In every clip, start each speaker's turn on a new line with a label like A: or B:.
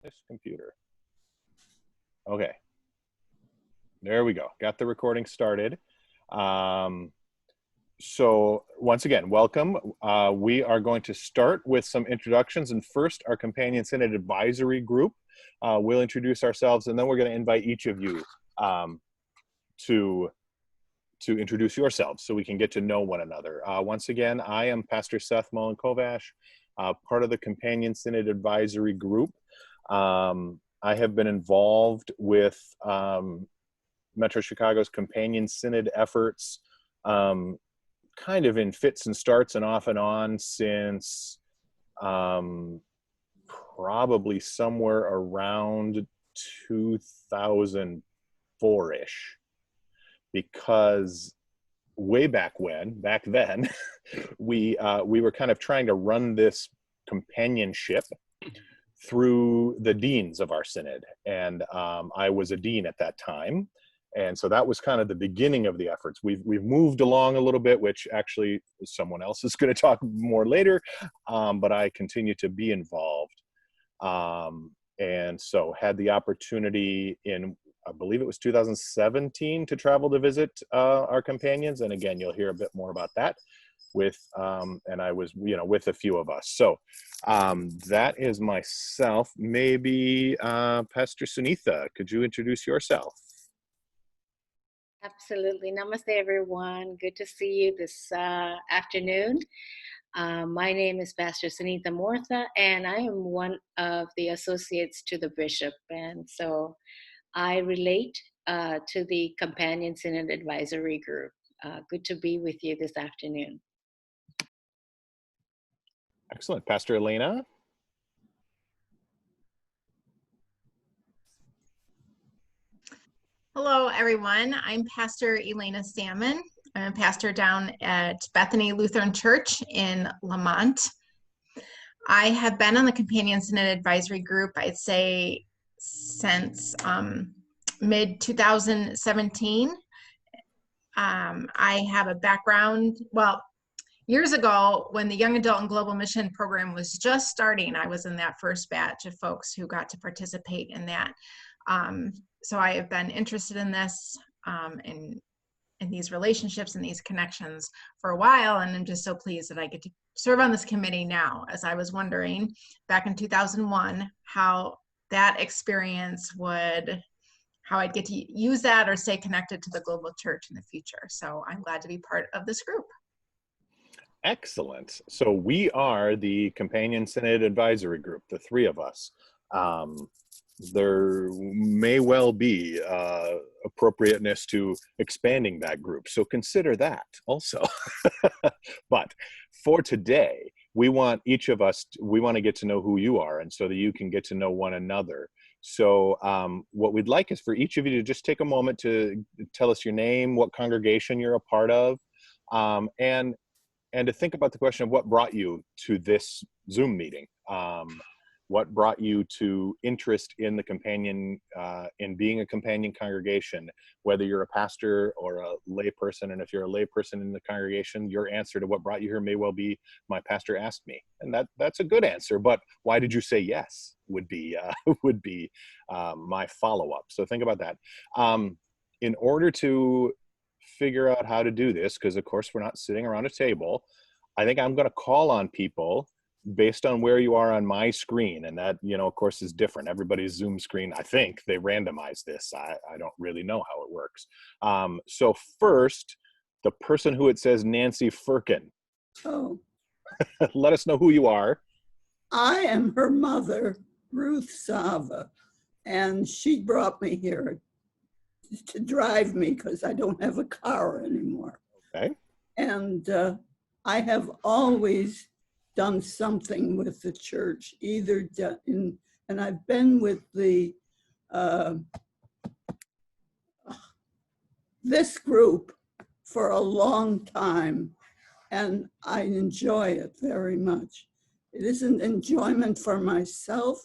A: this computer. Okay. There we go. Got the recording started. So once again, welcome. We are going to start with some introductions, and first our Companion Synod Advisory Group. We'll introduce ourselves, and then we're going to invite each of you to introduce yourselves so we can get to know one another. Once again, I am Pastor Seth Mullen-Kovash, part of the Companion Synod Advisory Group. I have been involved with Metro Chicago's Companion Synod efforts kind of in fits and starts and off and on since probably somewhere around 2004-ish, because way back then, we were kind of trying to run this companionship through the deans of our synod, and I was a dean at that time. And so that was kind of the beginning of the efforts. We've moved along a little bit, which actually someone else is going to talk more later, but I continue to be involved. And so had the opportunity in, I believe it was 2017, to travel to visit our companions. And again, you'll hear a bit more about that with, and I was, with a few of us. So that is myself. Maybe Pastor Sunitha, could you introduce yourself?
B: Absolutely. Namaste, everyone. Good to see you this afternoon. My name is Pastor Sunita Mortha, and I am one of the associates to the bishop. And so I relate to the Companion Synod Advisory Group. Good to be with you this afternoon.
A: Excellent. Pastor Elena?
C: Hello, everyone. I'm Pastor Elena Stammen. I'm a pastor down at Bethany Lutheran Church in Lamont. I have been on the Companion Synod Advisory Group, I'd say, since mid-2017. I have a background, well, years ago, when the Young Adult and Global Mission Program was just starting, I was in that first batch of folks who got to participate in that. So I have been interested in this, in these relationships and these connections for a while, and I'm just so pleased that I get to serve on this committee now, as I was wondering back in 2001 how that experience how I'd get to use that or stay connected to the global church in the future. So I'm glad to be part of this group.
A: Excellent. So we are the Companion Synod Advisory Group, the three of us. There may well be appropriateness to expanding that group, so consider that also. But for today, we want each of us, we want to get to know who you are, and so that you can get to know one another. So what we'd like is for each of you to just take a moment to tell us your name, what congregation you're a part of, and to think about the question of what brought you to this Zoom meeting. What brought you to interest in the companion, in being a companion congregation, whether you're a pastor or a lay person. And if you're a lay person in the congregation, your answer to what brought you here may well be, my pastor asked me. And that's a good answer, but why did you say yes would be my follow-up. So think about that. In order to figure out how to do this, because of course we're not sitting around a table, I think I'm gonna call on people based on where you are on my screen, and that, of course, is different. Everybody's Zoom screen, I think they randomize this. I don't really know how it works. So first, the person who it says Nancy Firkin.
D: Oh.
A: Let us know who you are.
D: I am her mother, Ruth Sava, and she brought me here to drive me because I don't have a car anymore.
A: Okay.
D: And I have always done something with the church, and I've been with this group for a long time, and I enjoy it very much. It isn't enjoyment for myself,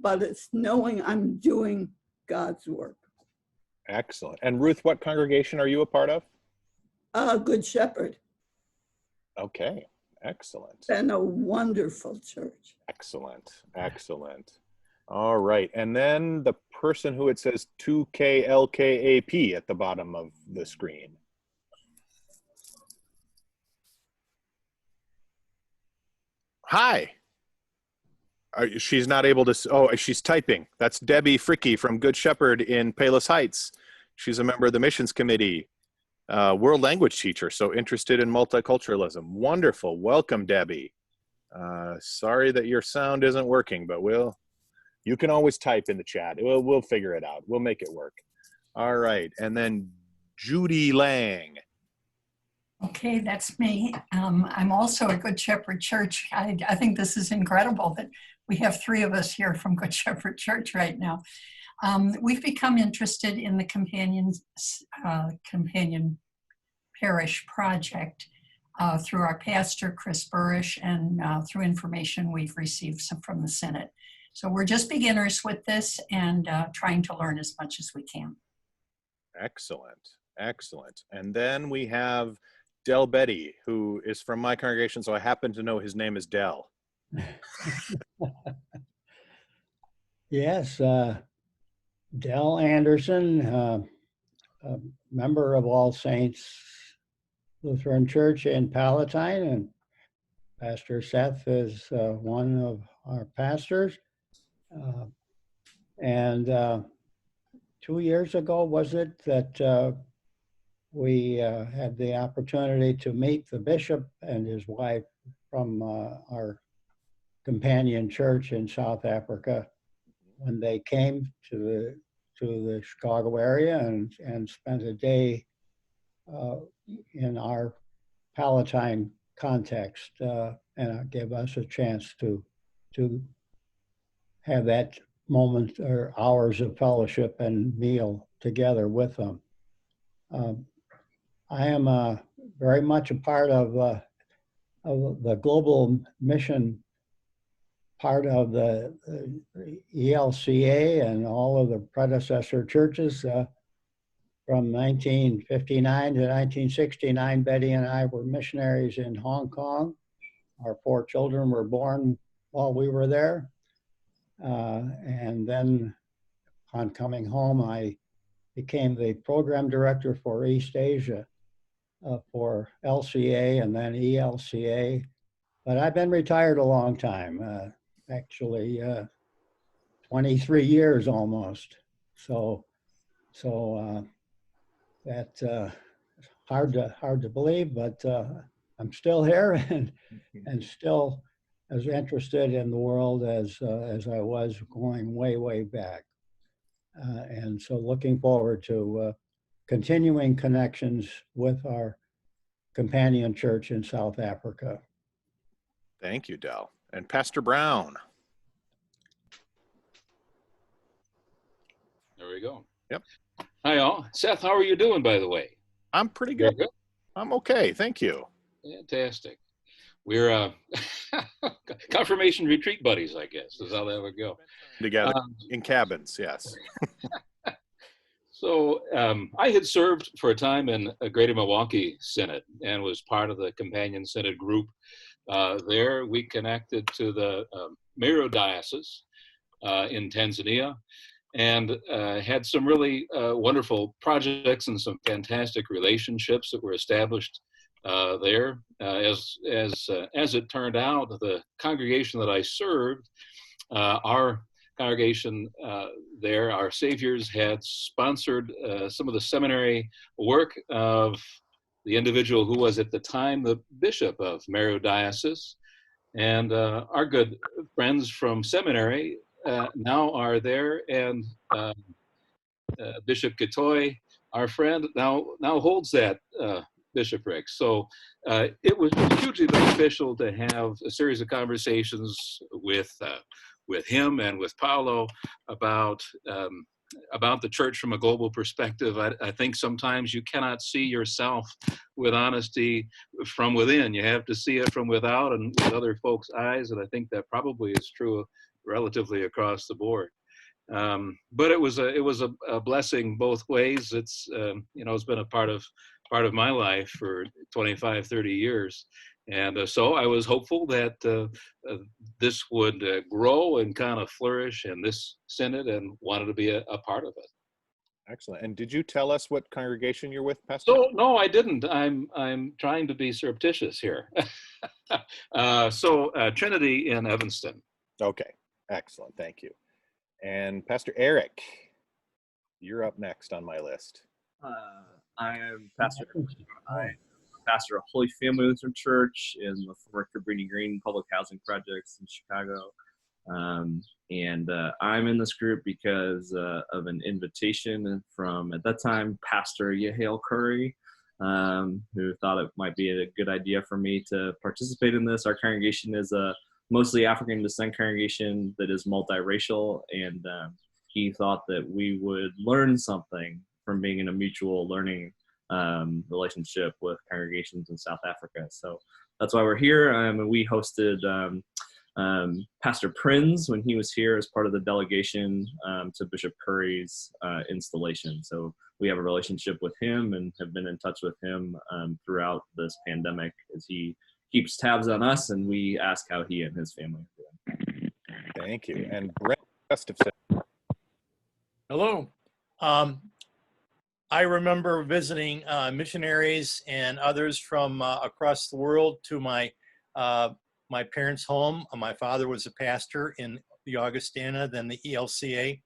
D: but it's knowing I'm doing God's work.
A: Excellent. And Ruth, what congregation are you a part of?
D: Good Shepherd.
A: Okay. Excellent.
D: And a wonderful church.
A: Excellent. Excellent. All right. And then the person who it says 2KLKAP at the bottom of the screen. Hi. She's not able to, oh, she's typing. That's Debbie Fricke from Good Shepherd in Palos Heights. She's a member of the missions committee, world language teacher, so interested in multiculturalism. Wonderful. Welcome, Debbie. Sorry that your sound isn't working, but you can always type in the chat. We'll figure it out. We'll make it work. All right. And then Judy Lang.
E: Okay, that's me. I'm also at Good Shepherd Church. I think this is incredible that we have 3 of us here from Good Shepherd Church right now. We've become interested in the companion parish project through our pastor, Chris Burrish, and through information we've received from the Synod. So we're just beginners with this and trying to learn as much as we can.
A: Excellent, excellent. And then we have Del Betty, who is from my congregation, so I happen to know his name is Del.
F: Yes, Del Anderson, a member of All Saints Lutheran Church in Palatine, and Pastor Seth is one of our pastors. And 2 years ago, was it, that we had the opportunity to meet the bishop and his wife from our companion church in South Africa when they came to the Chicago area and spent a day in our Palatine context, and gave us a chance to have that moment or hours of fellowship and meal together with them. I am very much a part of the global mission part of the ELCA and all of the predecessor churches. From 1959 to 1969, Betty and I were missionaries in Hong Kong. Our 4 children were born while we were there. And then upon coming home, I became the program director for East Asia for LCA and then ELCA. But I've been retired a long time, actually 23 years almost. So that's hard to believe, but I'm still here and still as interested in the world as I was going way back. And so looking forward to continuing connections with our companion church in South Africa.
A: Thank you, Del. And Pastor Brown.
G: There we go.
A: Yep.
G: Hi, all. Seth, how are you doing, by the way?
A: I'm pretty good. I'm okay. Thank you.
G: Fantastic. We're confirmation retreat buddies, I guess, is how that would go.
A: Together in cabins, yes.
G: So I had served for a time in a Greater Milwaukee Synod and was part of the Companion Synod group. There we connected to the Meru Diocese in Tanzania and had some really wonderful projects and some fantastic relationships that were established there. As it turned out, the congregation that I served, our congregation there, our saviors had sponsored some of the seminary work of the individual who was at the time the bishop of Meru Diocese. And our good friends from seminary now are there, and Bishop Kitoy, our friend, now holds that bishopric. So it was hugely beneficial to have a series of conversations with him and with Paolo about the church from a global perspective. I think sometimes you cannot see yourself with honesty from within. You have to see it from without and with other folks' eyes, and I think that probably is true relatively across the board. But it was a blessing both ways. It's it's been a part of my life for 25, 30 years. And so I was hopeful that this would grow and kind of flourish in this synod, and wanted to be a part of it.
A: Excellent. And did you tell us what congregation you're with, Pastor?
G: So no, I didn't. I'm trying to be surreptitious here. Trinity in Evanston.
A: Okay, excellent. Thank you. And Pastor Eric, you're up next on my list.
H: I am pastor of Holy Family Lutheran Church in the former Cabrini Green Public Housing Projects in Chicago. I'm in this group because of an invitation from, at that time, Pastor Yehiel Curry, who thought it might be a good idea for me to participate in this. Our congregation is a mostly African descent congregation that is multiracial, and he thought that we would learn something from being in a mutual learning relationship with congregations in South Africa. So that's why we're here. And we hosted Pastor Prinz when he was here as part of the delegation to Bishop Curry's installation. So we have a relationship with him and have been in touch with him throughout this pandemic as he keeps tabs on us, and we ask how he and his family are doing.
A: Thank you. And Brent Gustafson.
I: Hello. I remember visiting missionaries and others from across the world to my parents' home. My father was a pastor in the Augustana, then the ELCA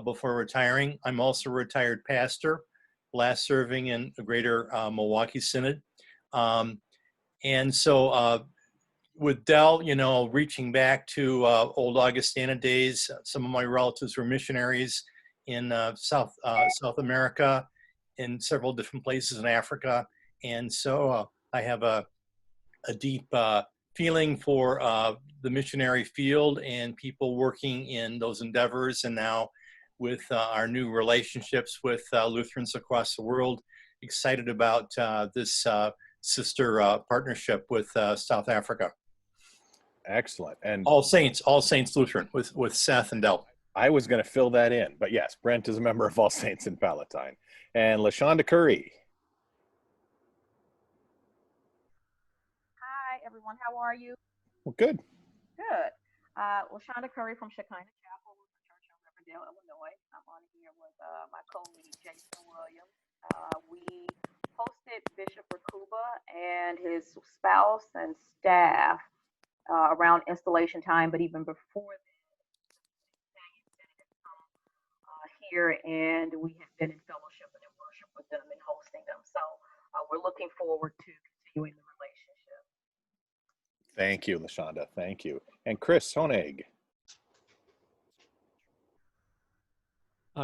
I: before retiring. I'm also a retired pastor, last serving in the greater Milwaukee Synod. And so with Dell, reaching back to old Augustana days, some of my relatives were missionaries in South America, in several different places in Africa. And so I have a deep feeling for the missionary field and people working in those endeavors. And now with our new relationships with Lutherans across the world, excited about this sister partnership with South Africa.
A: Excellent. And
I: All Saints Lutheran with Seth and Del.
A: I was going to fill that in, but yes, Brent is a member of All Saints in Palatine. And LaShonda Curry.
J: Hi, everyone. How are you?
A: Well, good.
J: Good. LaShonda Curry from Shekinah Chapel Lutheran Church in Riverdale, Illinois. I'm on here with my co-lead, Jason Williams. We hosted Bishop Rakuba and his spouse and staff around installation time, but even before then, here, and we have been in fellowship and in worship with them and hosting them. So we're looking forward to continuing the relationship.
A: Thank you, LaShonda. Thank you. And Chris Honig.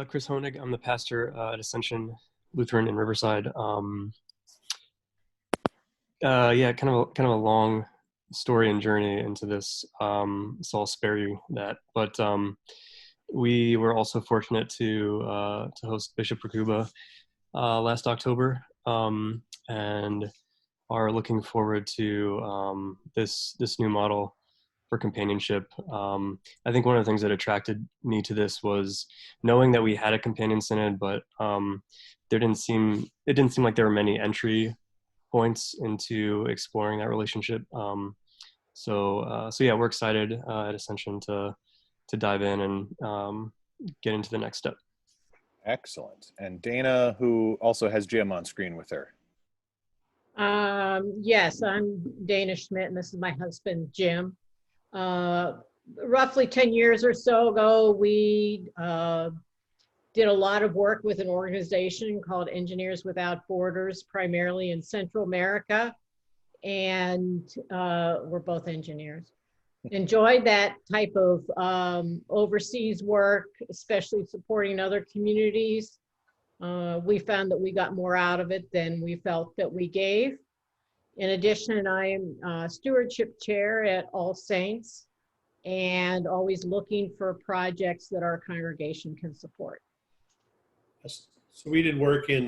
K: Chris Honig. I'm the pastor at Ascension Lutheran in Riverside. Yeah, kind of a long story and journey into this. So I'll spare you that. But we were also fortunate to host Bishop Rakuba last October, and are looking forward to this new model for companionship. I think one of the things that attracted me to this was knowing that we had a companion synod, but it didn't seem like there were many entry points into exploring that relationship. So yeah, we're excited at Ascension to dive in and get into the next step.
A: Excellent. And Dana, who also has Jim on screen with her.
L: Yes, I'm Dana Schmidt, and this is my husband, Jim. Roughly 10 years or so ago, we did a lot of work with an organization called Engineers Without Borders, primarily in Central America, and we're both engineers. Enjoyed that type of overseas work, especially supporting other communities. We found that we got more out of it than we felt that we gave. In addition, I am stewardship chair at All Saints and always looking for projects that our congregation can support.
M: So we did work in,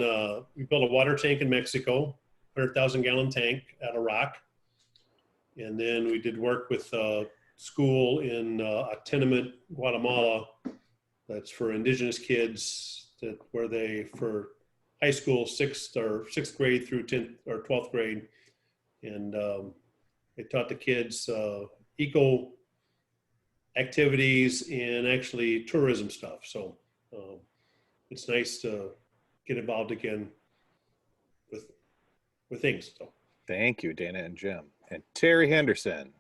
M: we built a water tank in Mexico, 100,000 gallon tank out of rock. And then we did work with a school in a tenement, Guatemala, that's for indigenous kids, where they, for high school, 6th grade through 10th or 12th grade. And I taught the kids eco activities and actually tourism stuff. So it's nice to get involved again with things. So.
A: Thank you, Dana and Jim. And Terry Henderson.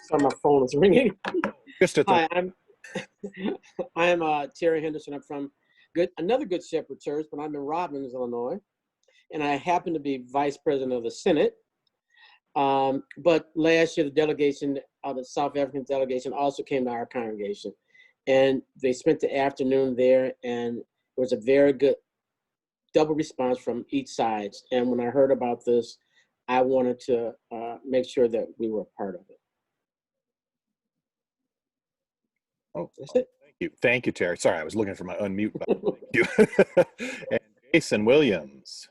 N: Sorry, my phone is ringing.
A: Hi,
N: I'm Terry Henderson. I'm from another Good Shepherd Church, but I'm in Robbins, Illinois, and I happen to be vice president of the Synod. But last year, the delegation, the South African delegation, also came to our congregation, and they spent the afternoon there, and it was a very good double response from each side. And when I heard about this, I wanted to make sure that we were part of it.
A: Oh, that's it. Thank you, Terry. Sorry, I was looking for my unmute button. Thank you. And Jason Williams.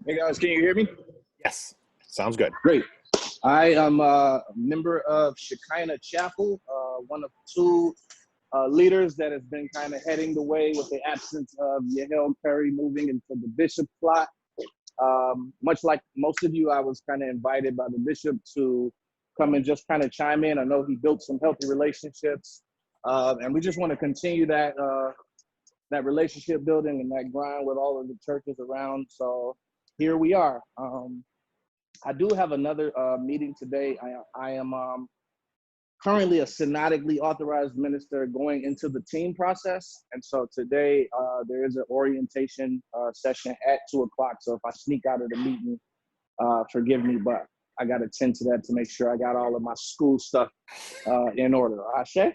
O: Hey guys, can you hear me?
A: Yes, sounds good.
O: Great. I am a member of Shekinah Chapel, one of two leaders that has been kind of heading the way with the absence of Yael Curry moving into the bishop slot. Much like most of you, I was kind of invited by the bishop to come and just kind of chime in. I know he built some healthy relationships, and we just want to continue that that relationship building and that grind with all of the churches around. So here we are. I do have another meeting today. I am currently a synodically authorized minister going into the team process. And so today there is an orientation session at 2 o'clock. So if I sneak out of the meeting, forgive me, but I got to tend to that to make sure I got all of my school stuff in order. Ashe?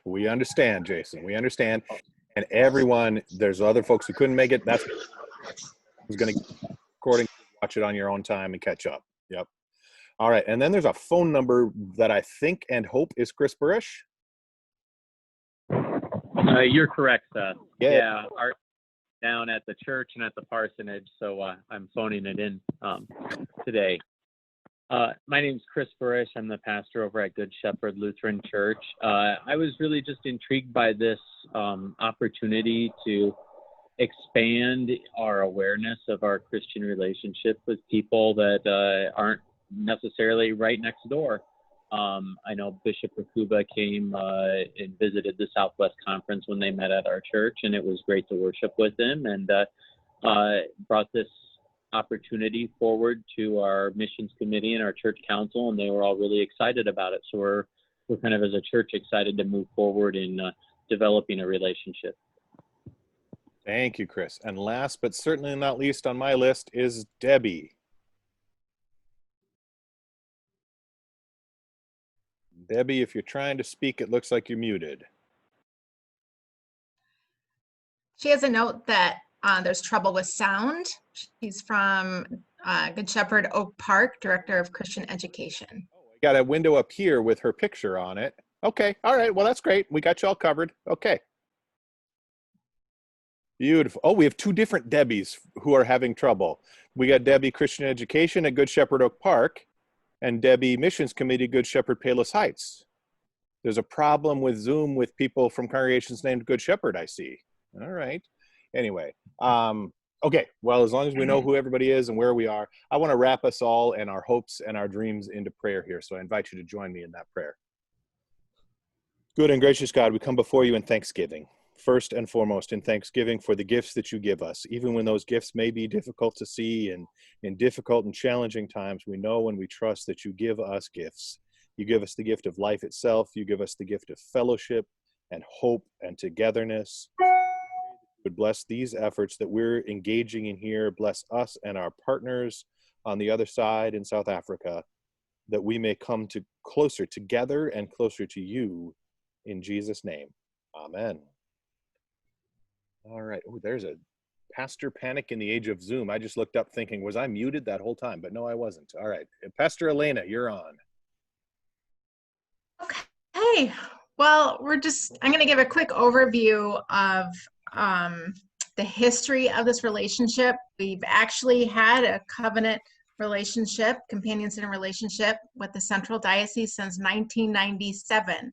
A: We understand, Jason. We understand. And everyone, there's other folks who couldn't make it. That's who's going to recording, watch it on your own time and catch up. Yep. All right. And then there's a phone number that I think and hope is Chris Burish.
P: You're correct, Seth.
A: Yeah.
P: Down at the church and at the parsonage, so I'm phoning it in today. My name's Chris Ferris. I'm the pastor over at Good Shepherd Lutheran Church. I was really just intrigued by this opportunity to expand our awareness of our Christian relationship with people that aren't necessarily right next door. I know Bishop Rakuba came and visited the Southwest Conference when they met at our church, and it was great to worship with him, and brought this opportunity forward to our missions committee and our church council, and they were all really excited about it. So we're kind of, as a church, excited to move forward in developing a relationship.
A: Thank you, Chris. And last but certainly not least on my list is Debbie. Debbie, if you're trying to speak, it looks like you're muted.
C: She has a note that there's trouble with sound. She's from Good Shepherd Oak Park, Director of Christian Education.
A: I got a window up here with her picture on it. Okay, all right, well, that's great. We got you all covered. Okay. Beautiful. Oh, we have two different Debbies who are having trouble. We got Debbie Christian Education at Good Shepherd Oak Park and Debbie Missions Committee, Good Shepherd Palos Heights. There's a problem with Zoom with people from congregations named Good Shepherd, I see. All right. Anyway, okay, well, as long as we know who everybody is and where we are, I want to wrap us all and our hopes and our dreams into prayer here. So I invite you to join me in that prayer. Good and gracious God, we come before you in thanksgiving. First and foremost, in thanksgiving for the gifts that you give us. Even when those gifts may be difficult to see and in difficult and challenging times, we know and we trust that you give us gifts. You give us the gift of life itself. You give us the gift of fellowship and hope and togetherness. Would bless these efforts that we're engaging in here. Bless us and our partners on the other side in South Africa, that we may come to closer together and closer to you in Jesus' name. Amen. All right. Oh, there's a pastor panic in the age of Zoom. I just looked up thinking, was I muted that whole time? But no, I wasn't. All right. Pastor Elena, you're on.
C: Okay. Well, I'm going to give a quick overview of the history of this relationship. We've actually had a covenant relationship, companion synod relationship with the Central Diocese since 1997.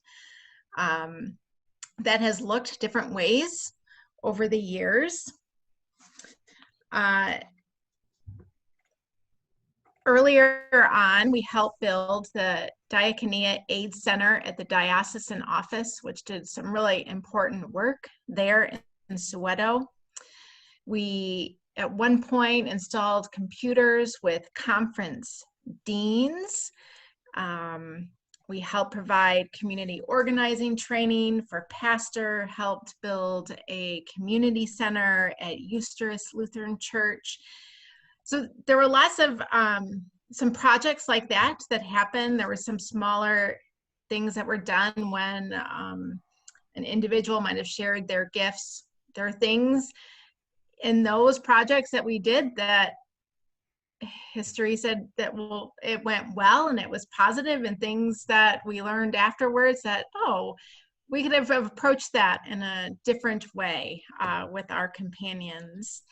C: That has looked different ways over the years. Earlier on, we helped build the Diaconia Aid Center at the Diocesan office, which did some really important work there in Soweto. We, at one point, installed computers with conference deans. We helped provide community organizing training for pastor, helped build a community center at Eucharist Lutheran Church. So there were lots of some projects like that happened. There were some smaller things that were done when an individual might have shared their gifts. There are things in those projects that we did that history said that, well, it went well and it was positive, and things that we learned afterwards that, oh, we could have approached that in a different way with our companions.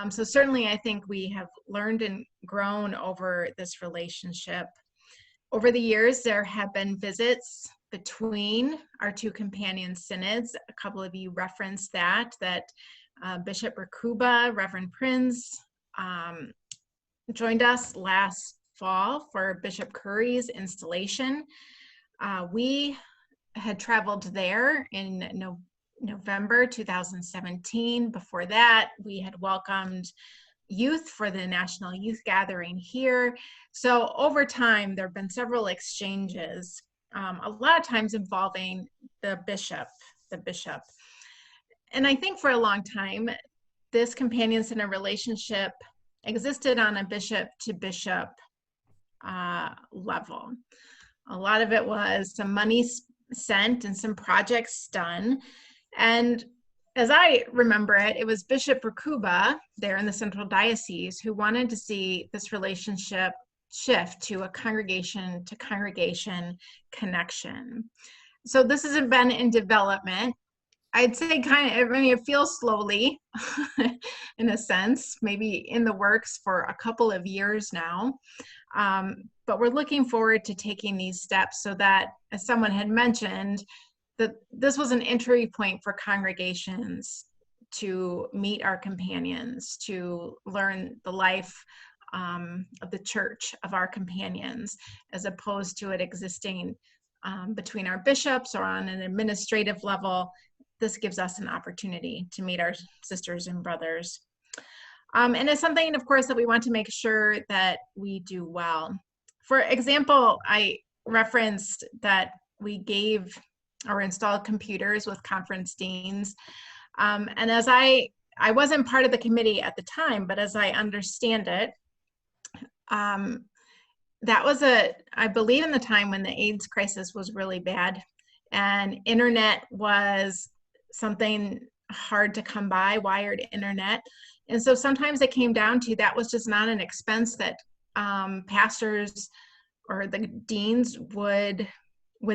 C: So certainly I think we have learned and grown over this relationship. Over the years, there have been visits between our two companion synods. A couple of you referenced that Bishop Rakuba, Reverend Prince, joined us last fall for Bishop Curry's installation. We had traveled there in November 2017. Before that, we had welcomed youth for the National Youth Gathering here. So over time, there have been several exchanges, a lot of times involving the bishop. And I think for a long time, this companion synod relationship existed on a bishop-to-bishop level. A lot of it was some money sent and some projects done. And as I remember it, it was Bishop Rakuba there in the Central Diocese who wanted to see this relationship shift to a congregation-to-congregation connection. So this hasn't been in development. I'd say it feels slowly in a sense, maybe in the works for a couple of years now. But we're looking forward to taking these steps so that, as someone had mentioned, that this was an entry point for congregations to meet our companions, to learn the life of the church of our companions, as opposed to it existing between our bishops or on an administrative level. This gives us an opportunity to meet our sisters and brothers. And it's something, of course, that we want to make sure that we do well. For example, I referenced that we gave or installed computers with conference deans. And as I wasn't part of the committee at the time, but as I understand it, that was I believe in the time when the AIDS crisis was really bad and internet was something hard to come by, wired internet. And so sometimes it came down to that was just not an expense that pastors or the deans would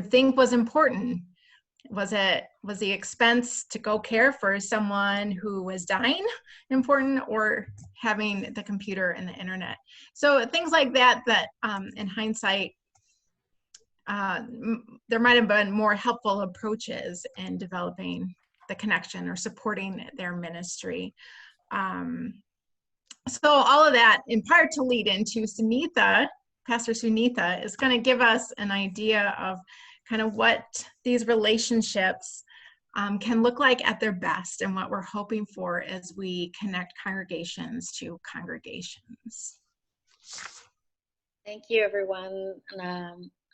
C: think was important. Was the expense to go care for someone who was dying important, or having the computer and the internet? So things like that in hindsight, there might have been more helpful approaches in developing the connection or supporting their ministry. So all of that in part to lead into Sunitha. Pastor Sunitha is going to give us an idea of kind of what these relationships can look like at their best, and what we're hoping for as we connect congregations to congregations.
B: Thank you, everyone.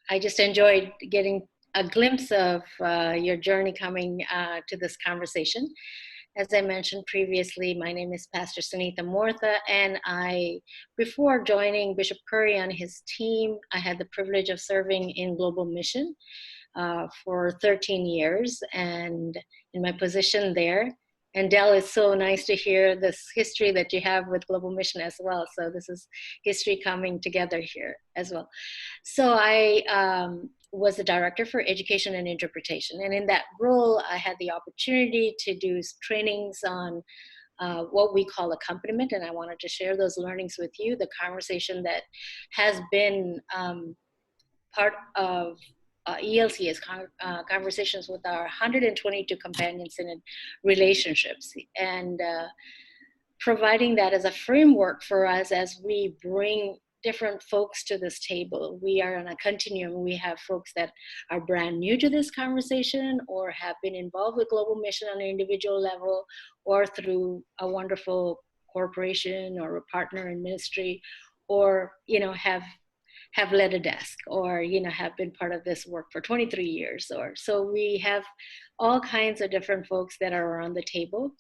B: I just enjoyed getting a glimpse of your journey coming to this conversation. As I mentioned previously, my name is Pastor Sunitha Mortha, and before joining Bishop Curry on his team, I had the privilege of serving in global mission for 13 years, and in my position there. And Del, it's so nice to hear this history that you have with global mission as well. So this is history coming together here as well. So I was the director for education and interpretation. And in that role, I had the opportunity to do trainings on what we call accompaniment. And I wanted to share those learnings with you, the conversation that has been part of ELCS, conversations with our 122 Companion Synod relationships, and providing that as a framework for us as we bring different folks to this table. We are on a continuum. We have folks that are brand new to this conversation or have been involved with global mission on an individual level or through a wonderful corporation or a partner in ministry, or, you know, have led a desk, or, you know, have been part of this work for 23 years. Or so we have all kinds of different folks that are around the table.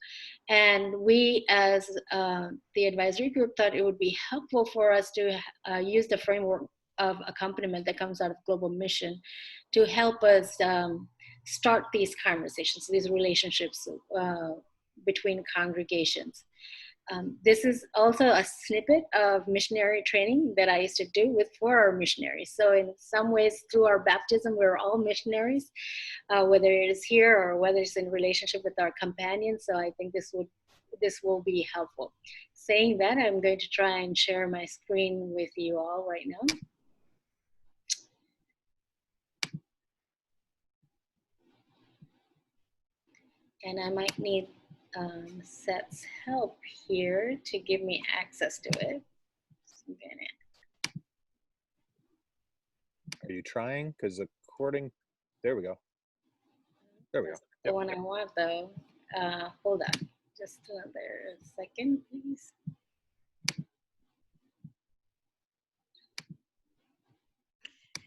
B: And we, as the advisory group, thought it would be helpful for us to use the framework of accompaniment that comes out of global mission to help us start these conversations, these relationships between congregations. This is also a snippet of missionary training that I used to do for our missionaries. So in some ways, through our baptism, we're all missionaries, whether it is here or whether it's in relationship with our companions. So I think this will be helpful. Saying that, I'm going to try and share my screen with you all right now. And I might need Seth's help here to give me access to it.
A: Are you trying? Because according, there we go. There we go.
B: The one I want though. Hold on, just another second, please.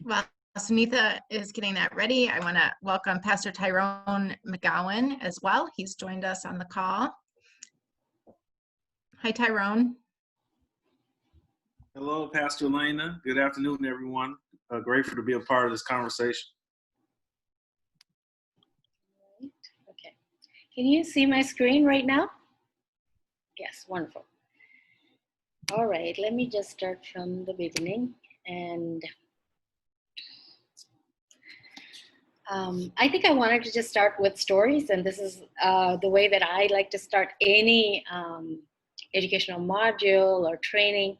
C: Well, Sunitha is getting that ready. I want to welcome Pastor Tyrone Mcgowan as well. He's joined us on the call. Hi, Tyrone.
Q: Hello, Pastor Elena. Good afternoon, everyone. Grateful to be a part of this conversation.
B: Okay. Can you see my screen right now? Yes, wonderful. All right, let me just start from the beginning. And I think I wanted to just start with stories, and this is the way that I like to start any educational module or training,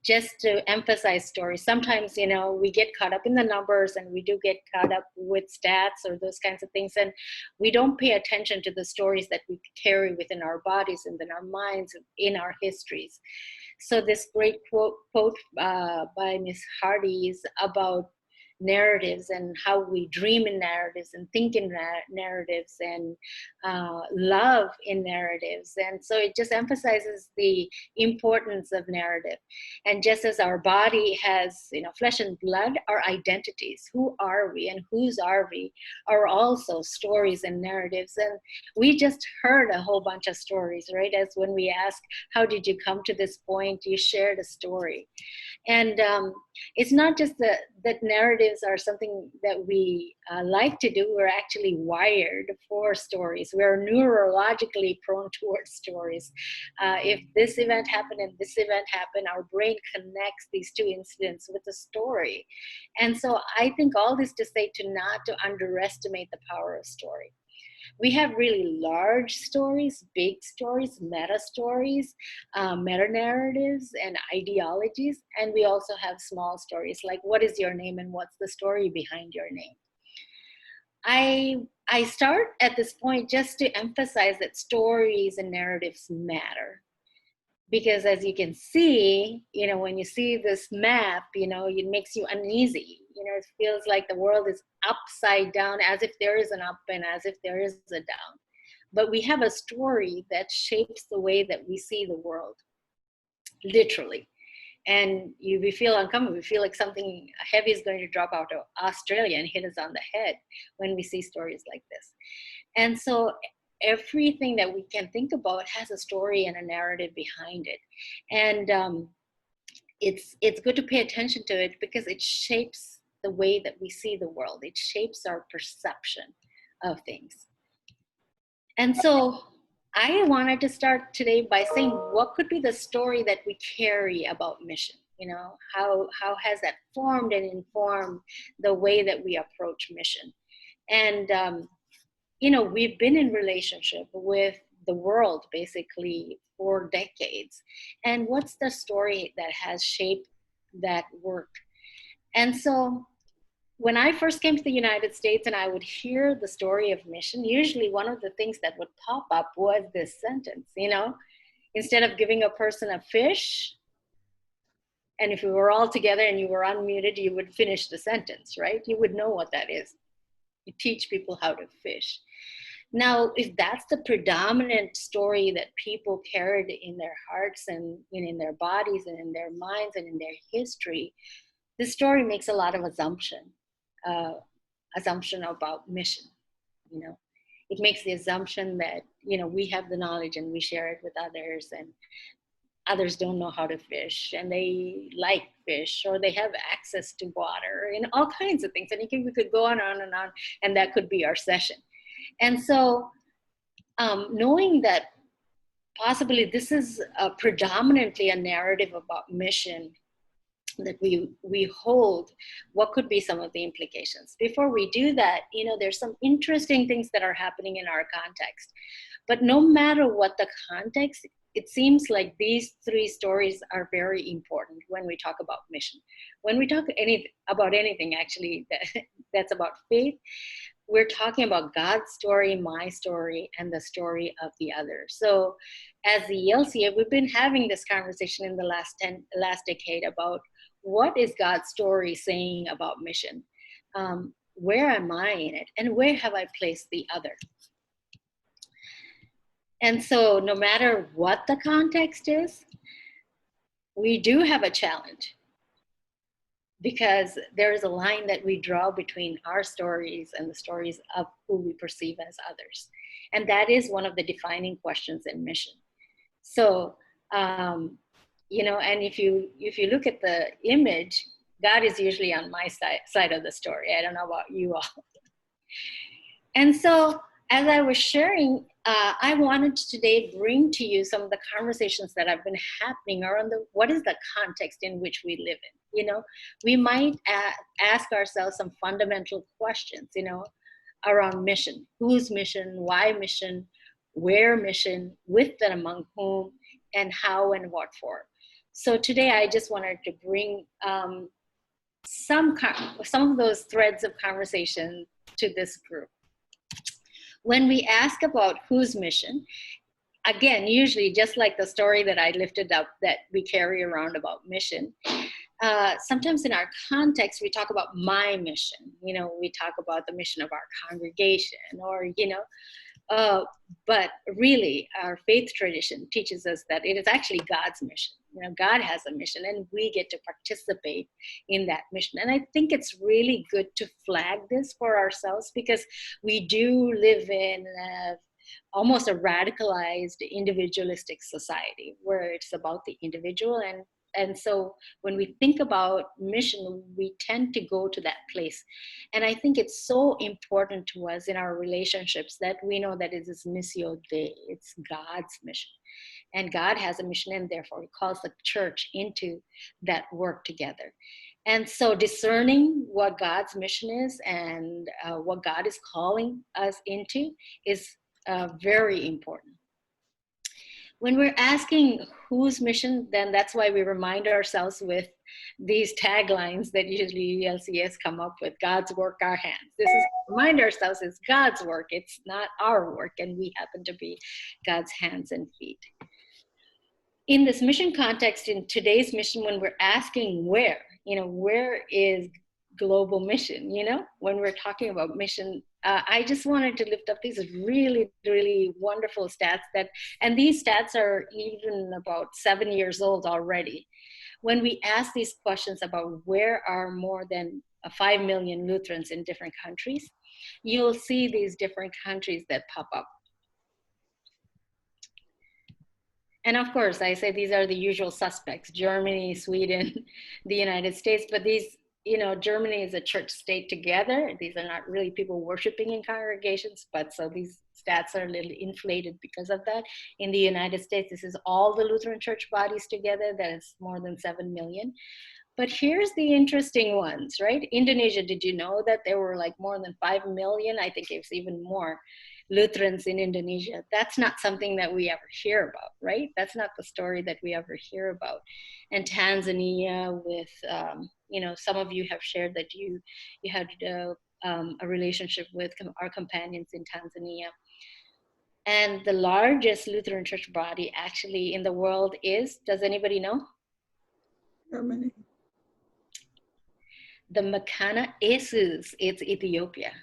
B: just to emphasize stories. Sometimes, you know, we get caught up in the numbers, and we do get caught up with stats or those kinds of things, and we don't pay attention to the stories that we carry within our bodies and in our minds, in our histories. So this great quote by Miss Hardy is about narratives and how we dream in narratives and think in narratives and love in narratives. And so it just emphasizes the importance of narrative. And just as our body has, you know, flesh and blood, our identities, who are we and whose are we, are also stories and narratives. And we just heard a whole bunch of stories, right? As when we ask, how did you come to this point? You shared a story. And it's not just that narratives are something that we like to do. We're actually wired for stories. We're neurologically prone towards stories. If this event happened and this event happened, our brain connects these two incidents with a story. And so I think all this to say not to underestimate the power of story. We have really large stories, big stories, meta stories, meta narratives, and ideologies. And we also have small stories like, what is your name and what's the story behind your name? I start at this point just to emphasize that stories and narratives matter. Because as you can see, you know, when you see this map, you know, it makes you uneasy. You know, it feels like the world is upside down, as if there is an up and as if there is a down. But we have a story that shapes the way that we see the world, literally. And we feel uncomfortable. We feel like something heavy is going to drop out of Australia and hit us on the head when we see stories like this. And so everything that we can think about has a story and a narrative behind it. And it's good to pay attention to it because it shapes the way that we see the world. It shapes our perception of things. And so I wanted to start today by saying, what could be the story that we carry about mission? You know, how has that formed and informed the way that we approach mission? And you know, we've been in relationship with the world basically for decades. And what's the story that has shaped that work? And so when I first came to the United States and I would hear the story of mission, usually one of the things that would pop up was this sentence, you know, instead of giving a person a fish, and if we were all together and you were unmuted, you would finish the sentence, right? You would know what that is. You teach people how to fish. Now, if that's the predominant story that people carried in their hearts and in their bodies and in their minds and in their history, this story makes a lot of assumption about mission. You know, it makes the assumption that, you know, we have the knowledge and we share it with others, and others don't know how to fish and they like fish, or they have access to water and all kinds of things. And we could go on and on, and that could be our session. And so knowing that possibly this is predominantly a narrative about mission that we hold, what could be some of the implications? Before we do that, you know, there's some interesting things that are happening in our context. But no matter what the context, it seems like these three stories are very important when we talk about mission. When we talk about anything actually that's about faith, we're talking about God's story, my story, and the story of the other. So as the ELCA, we've been having this conversation in the last decade about what is God's story saying about mission? Where am I in it? And where have I placed the other? And so no matter what the context is, we do have a challenge, because there is a line that we draw between our stories and the stories of who we perceive as others. And that is one of the defining questions in mission. So, you know, and if you look at the image, God is usually on my side of the story. I don't know about you all. And so as I was sharing, I wanted to today bring to you some of the conversations that have been happening around what is the context in which we live in. You know, we might ask ourselves some fundamental questions, you know, around mission. Whose mission? Why mission? Where mission? With and among whom? And how and what for? So today I just wanted to bring some of those threads of conversation to this group. When we ask about whose mission, again, usually just like the story that I lifted up that we carry around about mission, sometimes in our context, we talk about my mission. You know, we talk about the mission of our congregation, or, you know, but really our faith tradition teaches us that it is actually God's mission. You know, God has a mission and we get to participate in that mission. And I think it's really good to flag this for ourselves, because we do live in almost a radicalized individualistic society where it's about the individual. And so when we think about mission, we tend to go to that place. And I think it's so important to us in our relationships that we know that it is Missio Dei, it's God's mission. And God has a mission, and therefore he calls the church into that work together. And so discerning what God's mission is and what God is calling us into is very important. When we're asking whose mission, then that's why we remind ourselves with these taglines that usually LCS come up with: God's work, our hands. This is, remind ourselves, it's God's work, it's not our work, and we happen to be God's hands and feet. In this mission context, in today's mission, when we're asking where, you know, where is global mission, you know, when we're talking about mission, I just wanted to lift up these really, really wonderful stats and these stats are even about 7 years old already. When we ask these questions about where are more than 5 million Lutherans in different countries, you'll see these different countries that pop up. And of course, I say these are the usual suspects: Germany, Sweden, the United States, but these, you know, Germany is a church state together. These are not really people worshiping in congregations, but so these stats are a little inflated because of that. In the United States, this is all the Lutheran church bodies together. That is more than 7 million. But here's the interesting ones, right? Indonesia, did you know that there were like more than 5 million? I think it's even more Lutherans in Indonesia. That's not something that we ever hear about, right? That's not the story that we ever hear about. And Tanzania with, some of you have shared that you had a relationship with our companions in Tanzania. And the largest Lutheran church body actually in the world is, does anybody know?
D: Germany.
B: The Mcgowan, it's Ethiopia.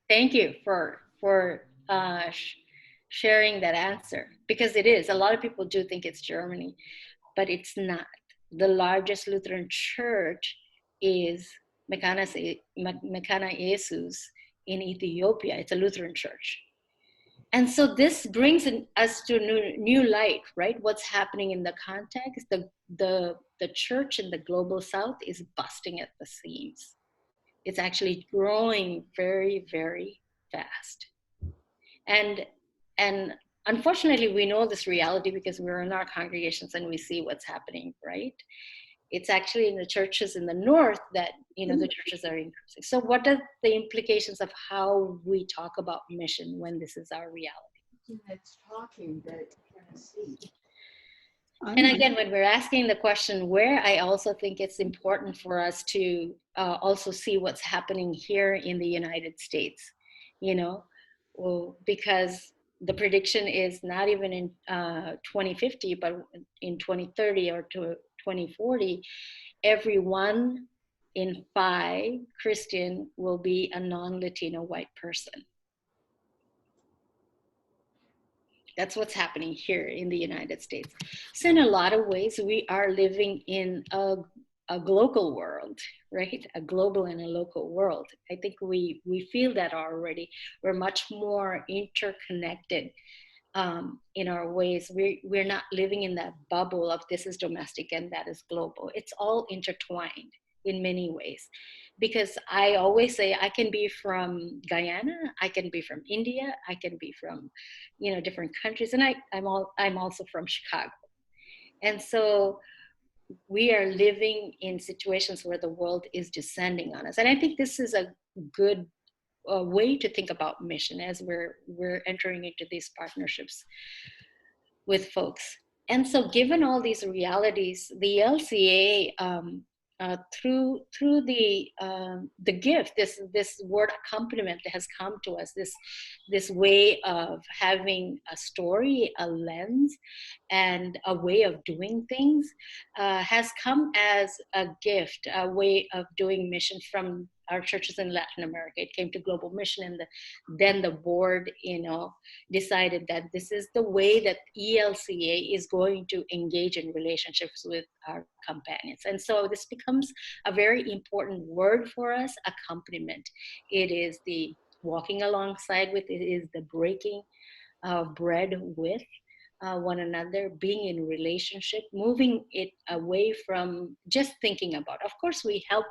B: Thank you for sharing that answer, because it is. A lot of people do think it's Germany, but it's not. The largest Lutheran church is Mcgowan in Ethiopia. It's a Lutheran church. And so this brings us to new light, right? What's happening in the context? The church in the global south is busting at the seams. It's actually growing very, very fast. And unfortunately, we know this reality because we're in our congregations and we see what's happening, right? It's actually in the churches in the north that, the churches are increasing. So what are the implications of how we talk about mission when this is our reality?
L: It's talking that Tennessee.
B: And again, when we're asking the question where, I also think it's important for us to also see what's happening here in the United States, because the prediction is not even in 2050, but in 2030 or to 2040, every 1 in 5 Christian will be a non-Latino white person. That's what's happening here in the United States. So in a lot of ways, we are living in a global world, right? A global and a local world. I think we feel that already. We're much more interconnected in our ways. We're not living in that bubble of this is domestic and that is global. It's all intertwined in many ways. Because I always say I can be from Guyana, I can be from India, I can be from, different countries, and I'm also from Chicago. And so we are living in situations where the world is descending on us. And I think this is a good way to think about mission as we're entering into these partnerships with folks. And so given all these realities, the LCA, through the gift, this word accompaniment that has come to us, this way of having a story, a lens, and a way of doing things, has come as a gift, a way of doing mission from our churches in Latin America. It came to Global Mission, and then the board, decided that this is the way that ELCA is going to engage in relationships with our companions. And so this becomes a very important word for us, accompaniment. It is the walking alongside with, it is the breaking of bread with one another, being in relationship, moving it away from just thinking about. Of course, we help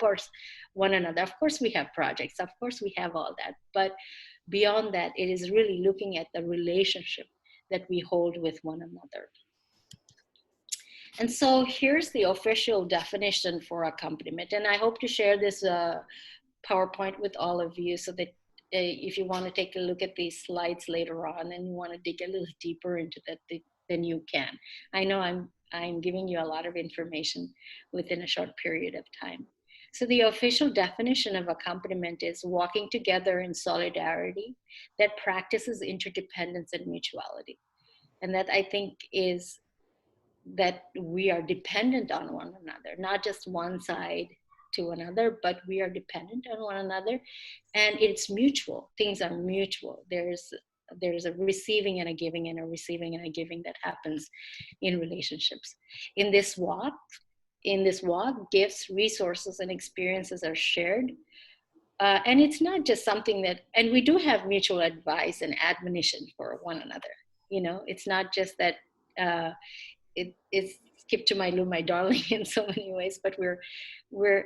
B: one another. Of course, we have projects. Of course, we have all that. But beyond that, it is really looking at the relationship that we hold with one another. And so here's the official definition for accompaniment. And I hope to share this PowerPoint with all of you so that if you want to take a look at these slides later on and you want to dig a little deeper into that, then you can. I know I'm giving you a lot of information within a short period of time. So the official definition of accompaniment is walking together in solidarity that practices interdependence and mutuality. And that, I think, is that we are dependent on one another, not just one side to another, but we are dependent on one another, and it's mutual. Things are mutual. There's a receiving and a giving, and a receiving and a giving that happens in relationships. In this walk, gifts, resources, and experiences are shared. And it's not just something that, and we do have mutual advice and admonition for one another. It's not just that it's skip to my loo, my darling in so many ways, but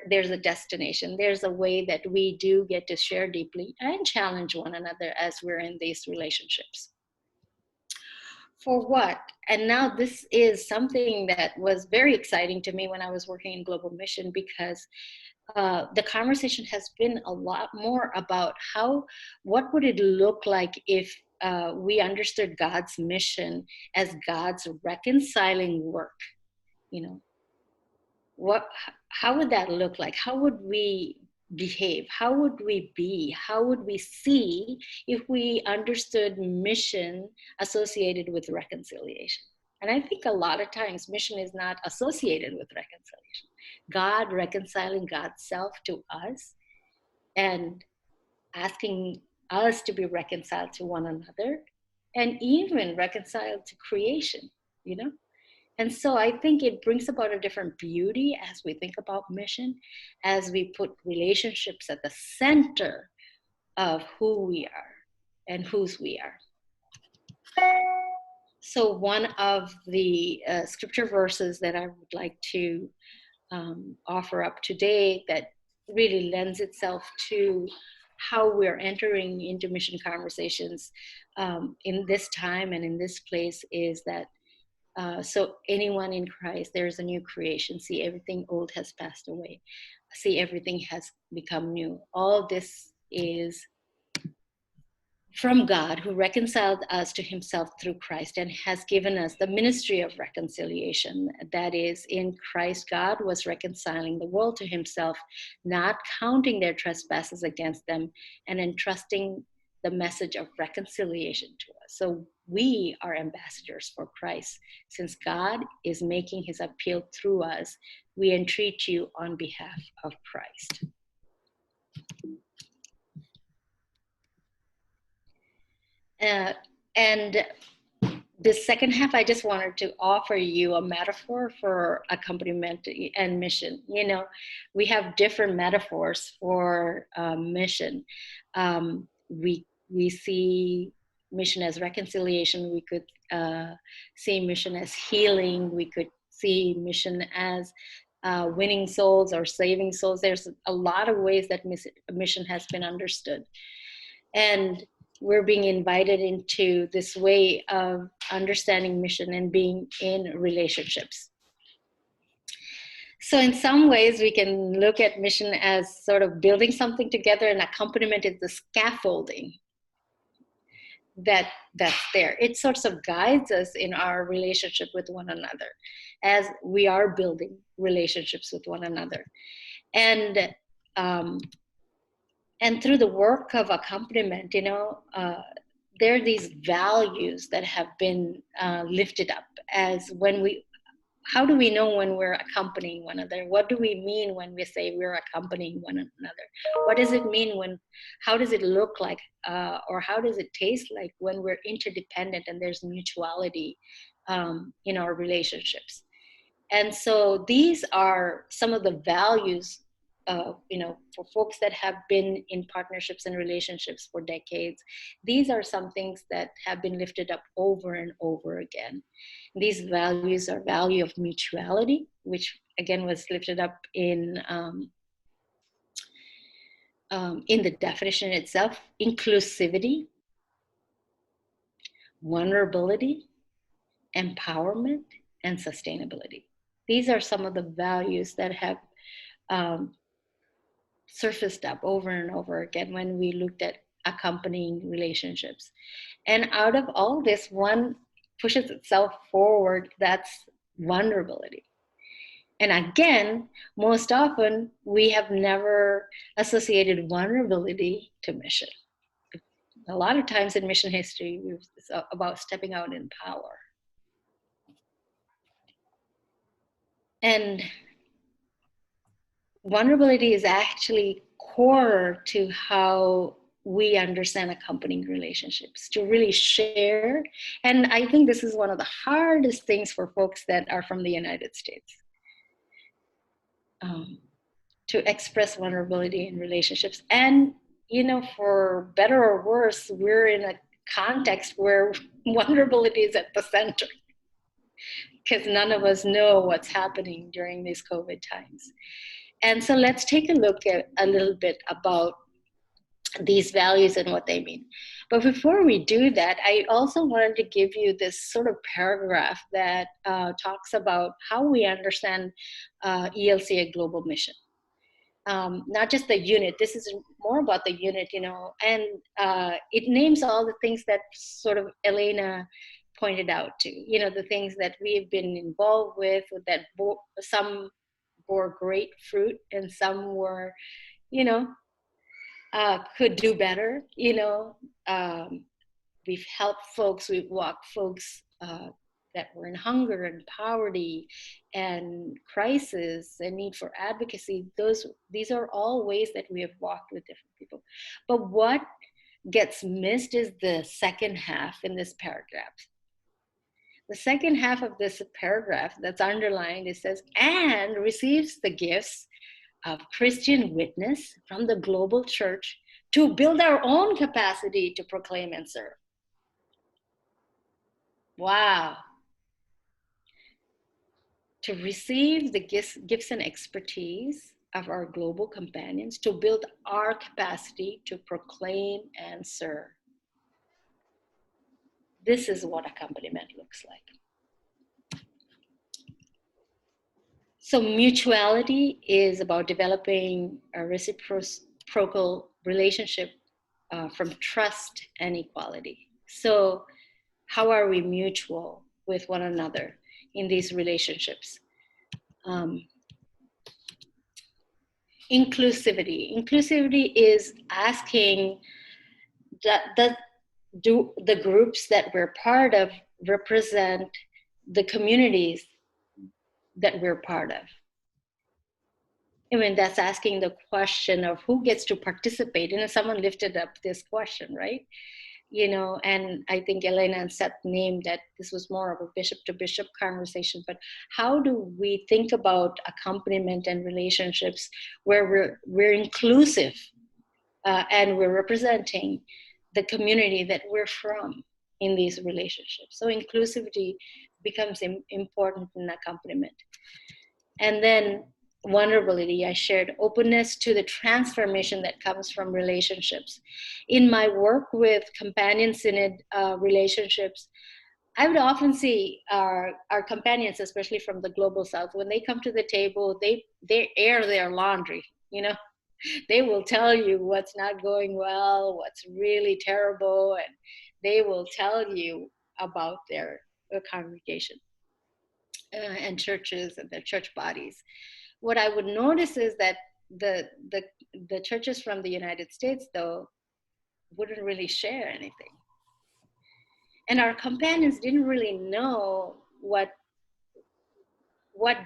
B: there's a destination. There's a way that we do get to share deeply and challenge one another as we're in these relationships. For what? And now this is something that was very exciting to me when I was working in Global Mission, because the conversation has been a lot more about what would it look like if we understood God's mission as God's reconciling work. How would that look like? How would we behave? How would we be? How would we see if we understood mission associated with reconciliation? And I think a lot of times mission is not associated with reconciliation. God reconciling God's self to us and asking us to be reconciled to one another and even reconciled to creation, And so I think it brings about a different beauty as we think about mission, as we put relationships at the center of who we are and whose we are. So one of the scripture verses that I would like to offer up today that really lends itself to how we're entering into mission conversations in this time and in this place is that so anyone in Christ, there is a new creation. See, everything old has passed away. See, everything has become new. All this is from God, who reconciled us to himself through Christ and has given us the ministry of reconciliation. That is, in Christ, God was reconciling the world to himself, not counting their trespasses against them, and entrusting the message of reconciliation to us. So we are ambassadors for Christ. Since God is making his appeal through us, we entreat you on behalf of Christ. And this second half, I just wanted to offer you a metaphor for accompaniment and mission. We have different metaphors for mission. We see mission as reconciliation. We could see mission as healing. We could see mission as winning souls or saving souls. There's a lot of ways that mission has been understood. And we're being invited into this way of understanding mission and being in relationships. So in some ways, we can look at mission as sort of building something together, and accompaniment is the scaffolding that's there. It sort of guides us in our relationship with one another as we are building relationships with one another. And through the work of accompaniment, there are these values that have been lifted up as how do we know when we're accompanying one another? What do we mean when we say we're accompanying one another? What does it mean how does it look like, or how does it taste like when we're interdependent and there's mutuality in our relationships? And so these are some of the values for folks that have been in partnerships and relationships for decades. These are some things that have been lifted up over and over again. These values are value of mutuality, which again was lifted up in the definition itself, inclusivity, vulnerability, empowerment, and sustainability. These are some of the values that have surfaced up over and over again when we looked at accompanying relationships. And out of all this, one pushes itself forward, that's vulnerability. And again, most often, we have never associated vulnerability to mission. A lot of times in mission history, it's about stepping out in power. And vulnerability is actually core to how we understand accompanying relationships, to really share. And I think this is one of the hardest things for folks that are from the United States, to express vulnerability in relationships. And, for better or worse, we're in a context where vulnerability is at the center, because none of us know what's happening during these COVID times. And so let's take a look at a little bit about these values and what they mean. But before we do that, I also wanted to give you this sort of paragraph that talks about how we understand ELCA global mission. not just the unit. This is more about the unit, you know, and it names all the things that sort of Elena pointed out to, you know, the things that we've been involved with that some bore great fruit and some were, you know, could do better, you know. We've helped folks, we've walked folks that were in hunger and poverty and crisis and need for advocacy. These are all ways that we have walked with different people. But what gets missed is the second half in this paragraph. The second half of this paragraph that's underlined, it says, and receives the gifts of Christian witness from the global church to build our own capacity to proclaim and serve. Wow. To receive the gifts and expertise of our global companions to build our capacity to proclaim and serve. This is what accompaniment looks like. So mutuality is about developing a reciprocal relationship from trust and equality. So how are we mutual with one another in these relationships? Inclusivity. Inclusivity is asking that do the groups that we're part of represent the communities that we're part of? I mean, that's asking the question of who gets to participate. And someone lifted up this question, right? You know, and I think Elena and Seth named that this was more of a bishop to bishop conversation, but how do we think about accompaniment and relationships where we're inclusive and we're representing the community that we're from in these relationships? So inclusivity becomes important in accompaniment. And then vulnerability, I shared openness to the transformation that comes from relationships. In my work with Companion Synod relationships, I would often see our companions, especially from the global south, when they come to the table, they air their laundry, you know. They will tell you what's not going well, what's really terrible, and they will tell you about their congregation and churches and their church bodies. What I would notice is that the churches from the United States, though, wouldn't really share anything. And our companions didn't really know what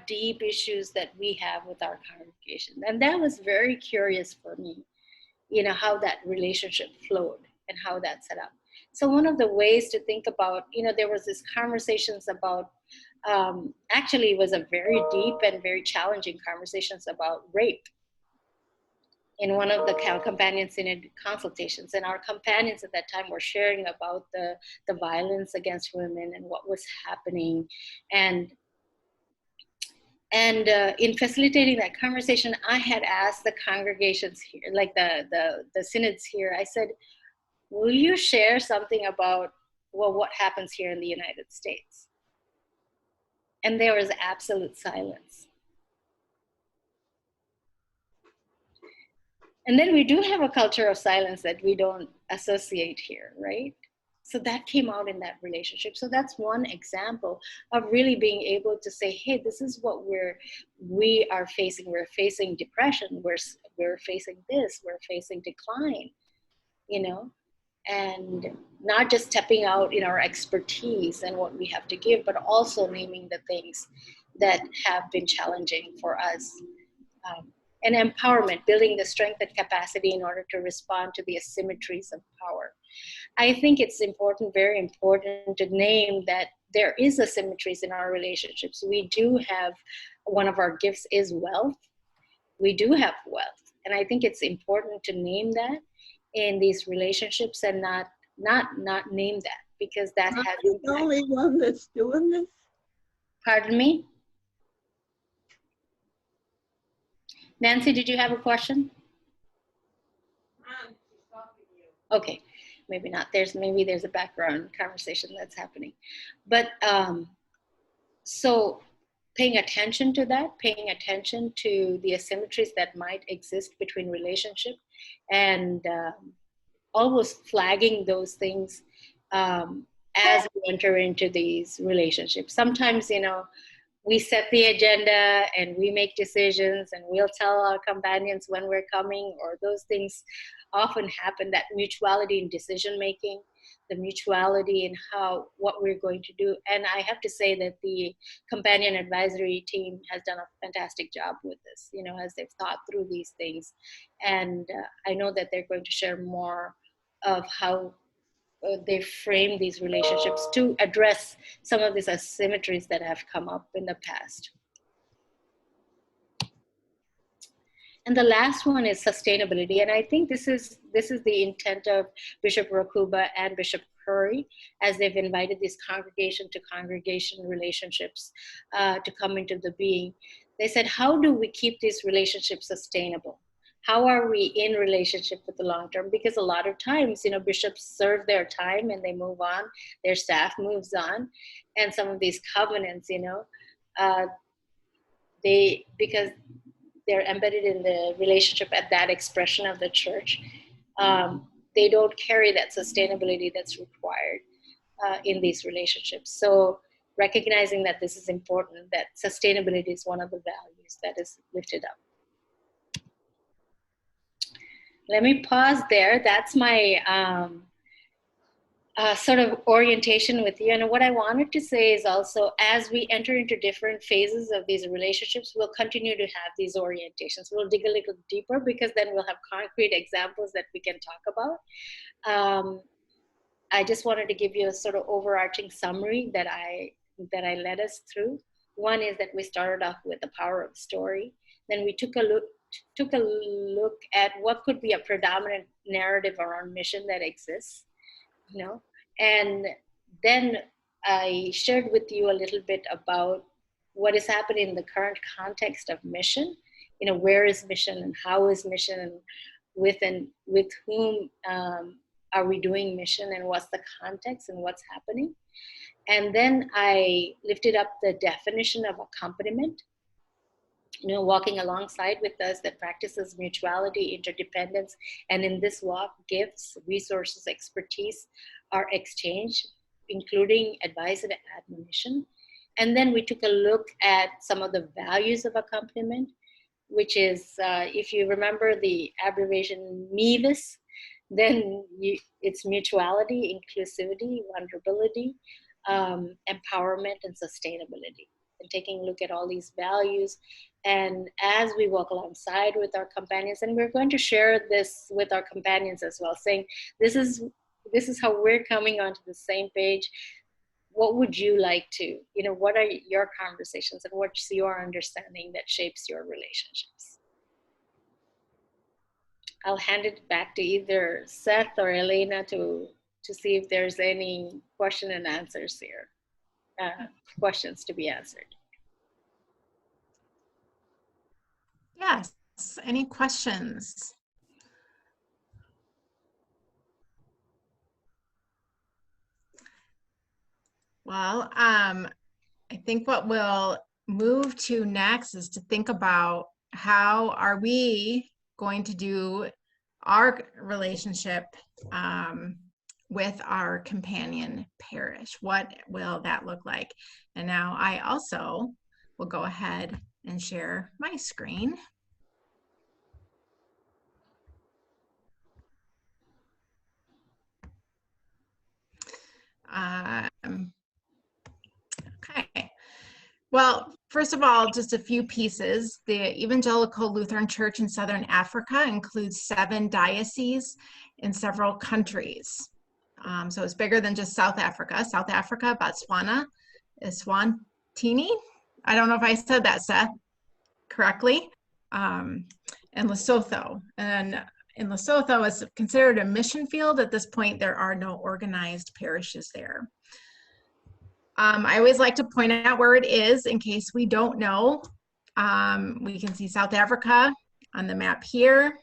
B: deep issues that we have with our congregation. And that was very curious for me, you know, how that relationship flowed and how that set up. So one of the ways to think about, you know, there was this conversations about, actually it was a very deep and very challenging conversations about rape in one of the Companion Synod consultations. And our companions at that time were sharing about the violence against women and what was happening. And in facilitating that conversation, I had asked the congregations here, like the synods here, I said, will you share something about, well, what happens here in the United States? And there was absolute silence. And then we do have a culture of silence that we don't associate here, right? So that came out in that relationship. So that's one example of really being able to say, hey, this is what we are facing. We're facing depression. We're facing this. We're facing decline, you know, and not just stepping out in our expertise and what we have to give, but also naming the things that have been challenging for us. And empowerment, building the strength and capacity in order to respond to the asymmetries of power. I think it's important, very important, to name that there is asymmetries in our relationships. We do have, one of our gifts is wealth. We do have wealth. And I think it's important to name that in these relationships and not name that, because that has
D: the only one that's doing this.
B: Pardon me? Nancy, did you have a question? Okay, maybe not. Maybe there's a background conversation that's happening. But so paying attention to that, paying attention to the asymmetries that might exist between relationship, and always flagging those things as we enter into these relationships. Sometimes, you know, we set the agenda and we make decisions and we'll tell our companions when we're coming, or those things often happen, that mutuality in decision making, the mutuality in what we're going to do. And I have to say that the companion advisory team has done a fantastic job with this, you know, as they've thought through these things. And I know that they're going to share more of how they frame these relationships to address some of these asymmetries that have come up in the past. And the last one is sustainability. And I think this is the intent of Bishop Rakuba and Bishop Curry, as they've invited these congregation to congregation relationships to come into the being. They said, how do we keep these relationships sustainable? How are we in relationship with the long term? Because a lot of times, you know, bishops serve their time and they move on, their staff moves on. And some of these covenants, you know, because they're embedded in the relationship at that expression of the church, they don't carry that sustainability that's required in these relationships. So recognizing that this is important, that sustainability is one of the values that is lifted up. Let me pause there. That's my sort of orientation with you. And what I wanted to say is also, as we enter into different phases of these relationships, we'll continue to have these orientations. We'll dig a little deeper, because then we'll have concrete examples that we can talk about. I just wanted to give you a sort of overarching summary that I led us through. One is that we started off with the power of story. Then we took a look at what could be a predominant narrative around mission that exists, you know, and then I shared with you a little bit about what is happening in the current context of mission. You know, where is mission and how is mission, and with whom are we doing mission, and what's the context and what's happening. And then I lifted up the definition of accompaniment, you know, walking alongside with us that practices mutuality, interdependence, and in this walk, gifts, resources, expertise are exchanged, including advice and admonition. And then we took a look at some of the values of accompaniment, which is, if you remember the abbreviation MIVIS, then it's mutuality, inclusivity, vulnerability, empowerment, and sustainability. And taking a look at all these values. And as we walk alongside with our companions, and we're going to share this with our companions as well, saying, this is how we're coming onto the same page. What would you like to, you know, what are your conversations and what's your understanding that shapes your relationships? I'll hand it back to either Seth or Elena to see if there's any question and answers here. Questions to be answered.
C: Yes, any questions? Well, I think what we'll move to next is to think about how are we going to do our relationship with our companion parish. What will that look like? And now I also will go ahead and share my screen. Okay. Well, first of all, just a few pieces. The Evangelical Lutheran Church in Southern Africa includes 7 dioceses in several countries. So it's bigger than just South Africa. South Africa, Botswana, Eswatini. I don't know if I said that, Seth, correctly. And Lesotho. And in Lesotho, it's considered a mission field. At this point, there are no organized parishes there. I always like to point out where it is in case we don't know. We can see South Africa on the map here.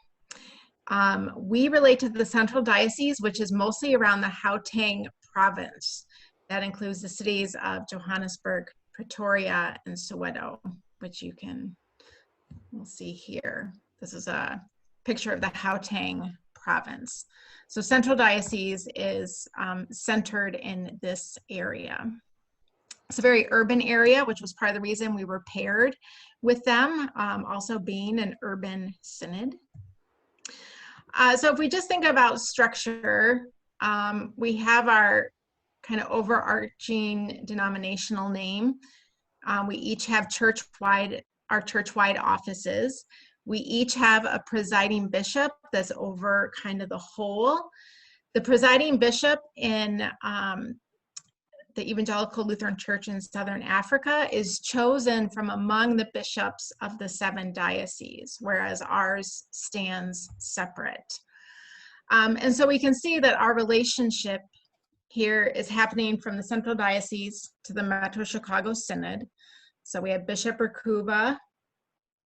C: We relate to the Central Diocese, which is mostly around the Gauteng province. That includes the cities of Johannesburg, Pretoria, and Soweto, which we'll see here. This is a picture of the Gauteng province. So Central Diocese is centered in this area. It's a very urban area, which was part of the reason we were paired with them, also being an urban synod. So if we just think about structure, we have our kind of overarching denominational name. We each have our church-wide offices. We each have a presiding bishop that's over kind of the whole. The presiding bishop in the Evangelical Lutheran Church in Southern Africa is chosen from among the bishops of the 7 dioceses, whereas ours stands separate. And so we can see that our relationship here is happening from the Central Diocese to the Metro Chicago Synod. So we have Bishop Rakuba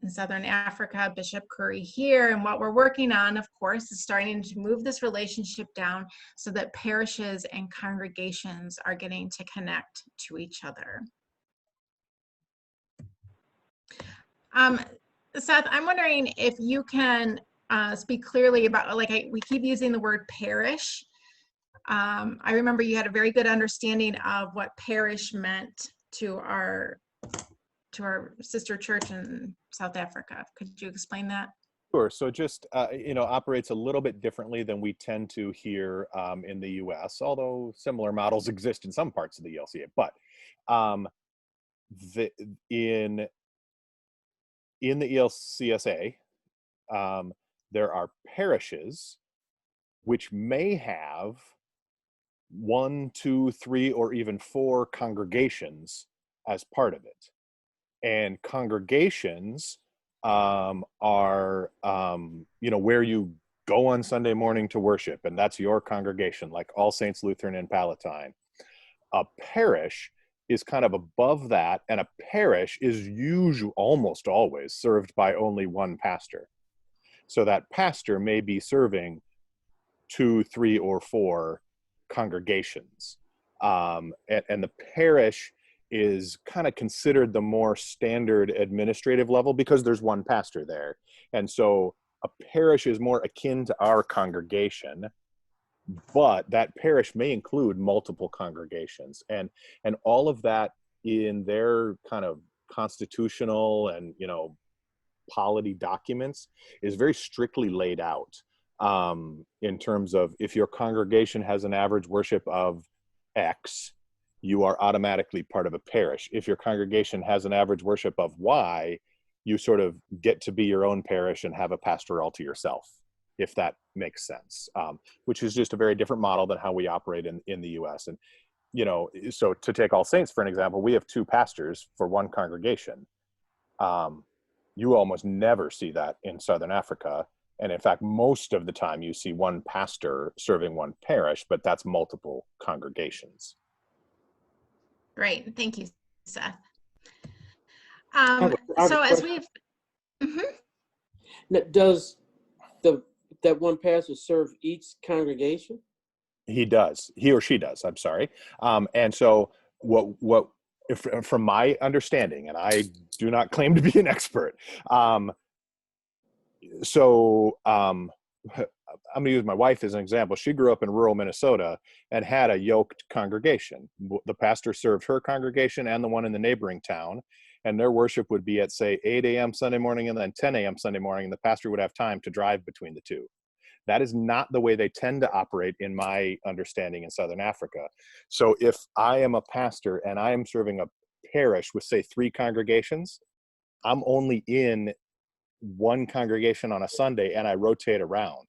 C: in Southern Africa, Bishop Curry here, and what we're working on, of course, is starting to move this relationship down so that parishes and congregations are getting to connect to each other. Seth, I'm wondering if you can speak clearly about, we keep using the word parish. I remember you had a very good understanding of what parish meant to our sister church in South Africa. Could you explain that?
A: Sure. So just, operates a little bit differently than we tend to hear in the US, although similar models exist in some parts of the ELCA. But in the ELCSA, there are parishes which may have 1, 2, 3, or even 4 congregations as part of it. And congregations are, where you go on Sunday morning to worship, and that's your congregation, like All Saints Lutheran in Palatine. A parish is kind of above that, and a parish is almost always served by only one pastor. So that pastor may be serving 2, 3, or 4 congregations. And the parish is kind of considered the more standard administrative level because there's one pastor there. And so a parish is more akin to our congregation, but that parish may include multiple congregations. And all of that in their kind of constitutional and, polity documents is very strictly laid out in terms of if your congregation has an average worship of X, you are automatically part of a parish. If your congregation has an average worship of Y, you sort of get to be your own parish and have a pastor all to yourself, if that makes sense, which is just a very different model than how we operate in the US. And, so to take All Saints, for an example, we have 2 pastors for one congregation. You almost never see that in Southern Africa. And in fact, most of the time you see one pastor serving one parish, but that's multiple congregations.
C: Great, thank you, Seth.
N: I have
C: So
N: a
C: as
N: question.
C: we've,
N: Now, does that one pastor serve each congregation?
A: He does. He or she does. I'm sorry. And so from my understanding, and I do not claim to be an expert, I'm going to use my wife as an example. She grew up in rural Minnesota and had a yoked congregation. The pastor served her congregation and the one in the neighboring town, and their worship would be at, say, 8 a.m. Sunday morning and then 10 a.m. Sunday morning, and the pastor would have time to drive between the two. That is not the way they tend to operate, in my understanding, in Southern Africa. So if I am a pastor and I am serving a parish with, say, 3 congregations, I'm only in one congregation on a Sunday and I rotate around.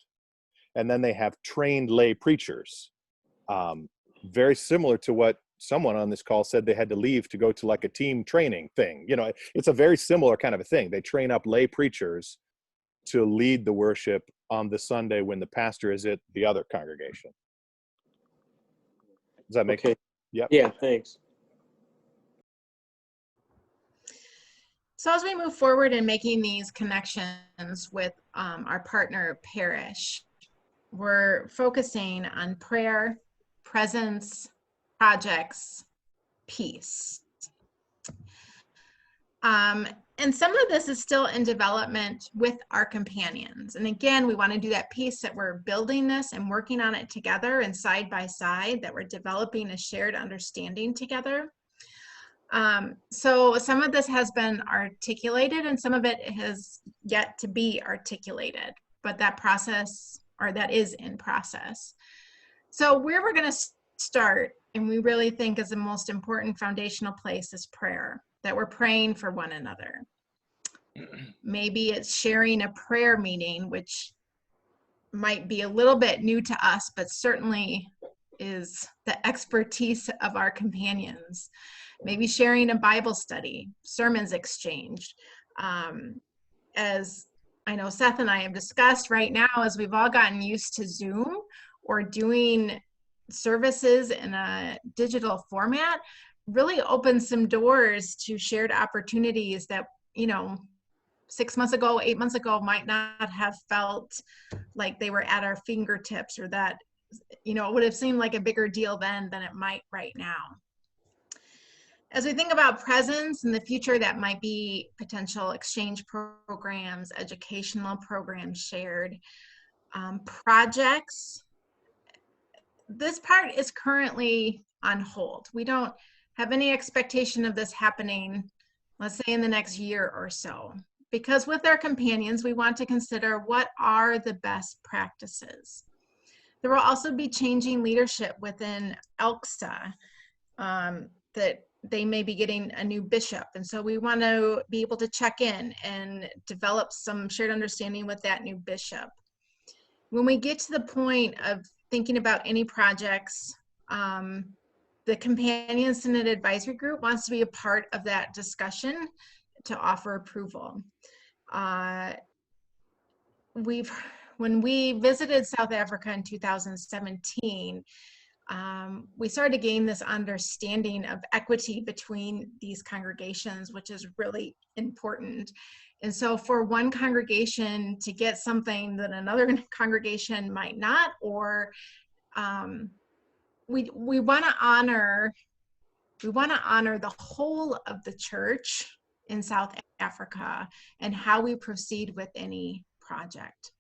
A: And then they have trained lay preachers, very similar to what someone on this call said they had to leave to go to like a team training thing. It's a very similar kind of a thing. They train up lay preachers to lead the worship on the Sunday when the pastor is at the other congregation. Does that make sense? Yep.
N: Yeah, thanks.
C: So as we move forward in making these connections with our partner parish, we're focusing on prayer, presence, projects, peace. And some of this is still in development with our companions. And again, we want to do that piece that we're building this and working on it together and side by side, that we're developing a shared understanding together. So some of this has been articulated and some of it has yet to be articulated, but that process, or that is in process. So where we're going to start, and we really think is the most important foundational place, is prayer, that we're praying for one another. Maybe it's sharing a prayer meeting, which might be a little bit new to us, but certainly is the expertise of our companions. Maybe sharing a Bible study, sermons exchanged. As I know Seth and I have discussed right now, as we've all gotten used to Zoom or doing services in a digital format, really opens some doors to shared opportunities that, 6 months ago, 8 months ago, might not have felt like they were at our fingertips, or that, it would have seemed like a bigger deal then than it might right now. As we think about presence in the future, that might be potential exchange programs, educational programs shared, projects. This part is currently on hold. We don't have any expectation of this happening, let's say, in the next year or so, because with our companions, we want to consider what are the best practices. There will also be changing leadership within ELCSA, that they may be getting a new bishop. And so we want to be able to check in and develop some shared understanding with that new bishop. When we get to the point of thinking about any projects, the Companion Synod Advisory Group wants to be a part of that discussion to offer approval. When we visited South Africa in 2017, we started to gain this understanding of equity between these congregations, which is really important. And so for one congregation to get something that another congregation might not, or we want to honor the whole of the church in South Africa and how we proceed with any project.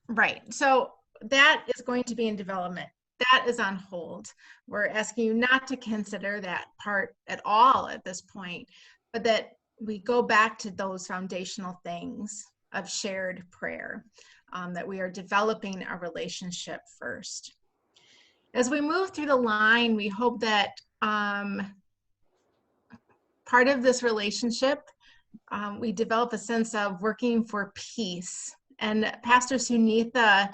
C: Right, so that is going to be in development. That is on hold. We're asking you not to consider that part at all at this point, but that we go back to those foundational things of shared prayer, that we are developing a relationship first. As we move through the line, we hope that part of this relationship, we develop a sense of working for peace. And Pastor Sunitha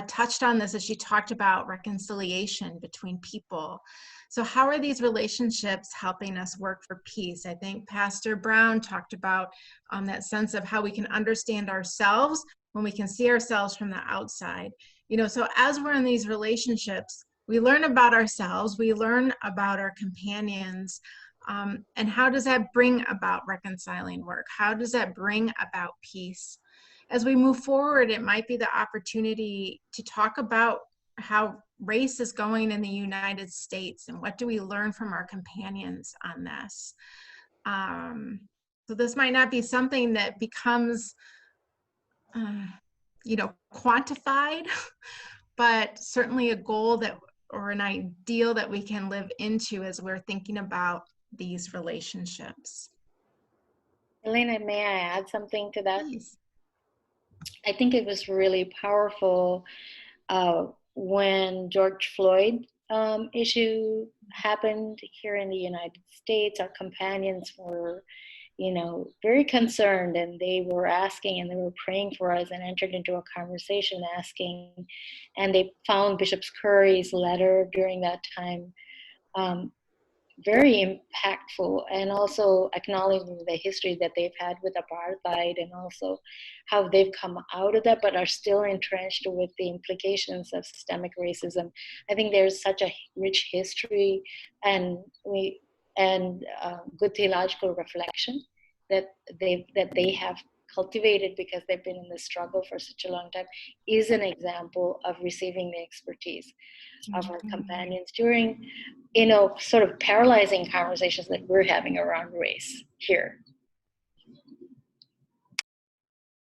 C: touched on this as she talked about reconciliation between people. So how are these relationships helping us work for peace? I think Pastor Brown talked about that sense of how we can understand ourselves when we can see ourselves from the outside. So as we're in these relationships, we learn about ourselves, we learn about our companions, and how does that bring about reconciling work? How does that bring about peace? As we move forward, it might be the opportunity to talk about how race is going in the United States and what do we learn from our companions on this. So this might not be something that becomes, quantified, but certainly a goal that, or an ideal that we can live into as we're thinking about these relationships.
B: Elena, may I add something to that?
C: Please.
B: I think it was really powerful when George Floyd issue happened here in the United States. Our companions were, very concerned, and they were asking and they were praying for us and entered into a conversation asking, and they found Bishop Curry's letter during that time very impactful, and also acknowledging the history that they've had with apartheid and also how they've come out of that but are still entrenched with the implications of systemic racism. I think there's such a rich history and good theological reflection that they have cultivated because they've been in the struggle for such a long time, is an example of receiving the expertise of our companions during, sort of paralyzing conversations that we're having around race here.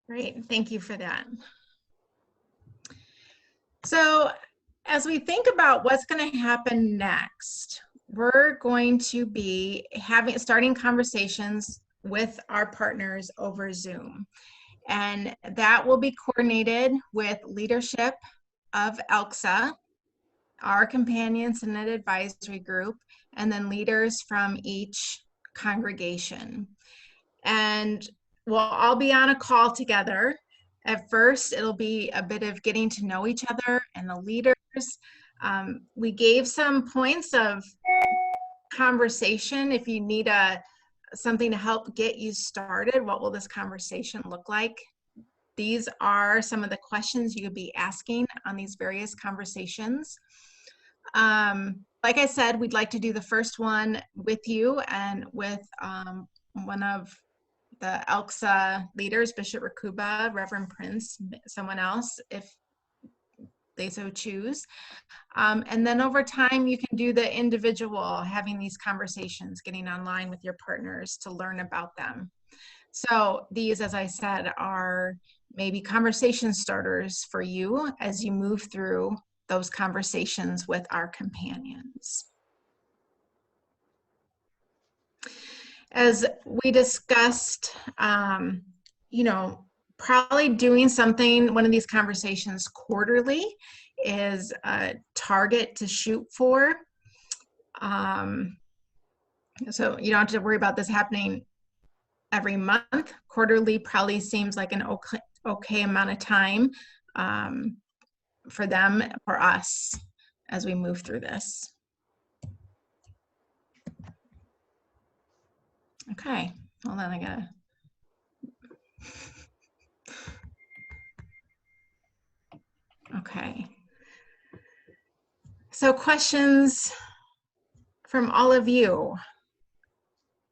C: Great, thank you for that. So as we think about what's going to happen next, we're going to be starting conversations with our partners over Zoom. And that will be coordinated with leadership of ELCSA, our Companion Synod Advisory Group, and then leaders from each congregation. And we'll all be on a call together. At first, it'll be a bit of getting to know each other and the leaders. We gave some points of conversation. If you need something to help get you started, what will this conversation look like? These are some of the questions you could be asking on these various conversations. Like I said, we'd like to do the first one with you and with one of the ELCSA leaders, Bishop Rakuba, Reverend Prince, someone else, if they so choose. And then over time, you can do the individual, having these conversations, getting online with your partners to learn about them. So these, as I said, are maybe conversation starters for you as you move through those conversations with our companions. As we discussed, probably doing one of these conversations quarterly is a target to shoot for. So you don't have to worry about this happening every month. Quarterly probably seems like an okay amount of time for them, for us, as we move through this. Okay, hold on, I gotta. Okay. So questions from all of you?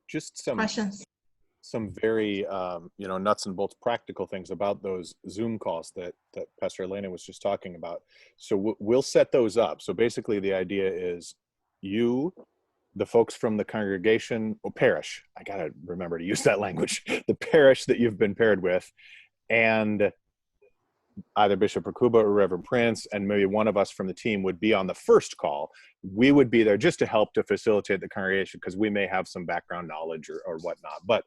A: Just some
C: questions.
A: Some very nuts and bolts practical things about those Zoom calls that Pastor Elena was just talking about. So we'll set those up. So basically the idea is you, the folks from the congregation or parish, I gotta remember to use that language, the parish that you've been paired with, and either Bishop Rakuba or Reverend Prince, and maybe one of us from the team would be on the first call. We would be there just to help to facilitate the congregation because we may have some background knowledge or whatnot. But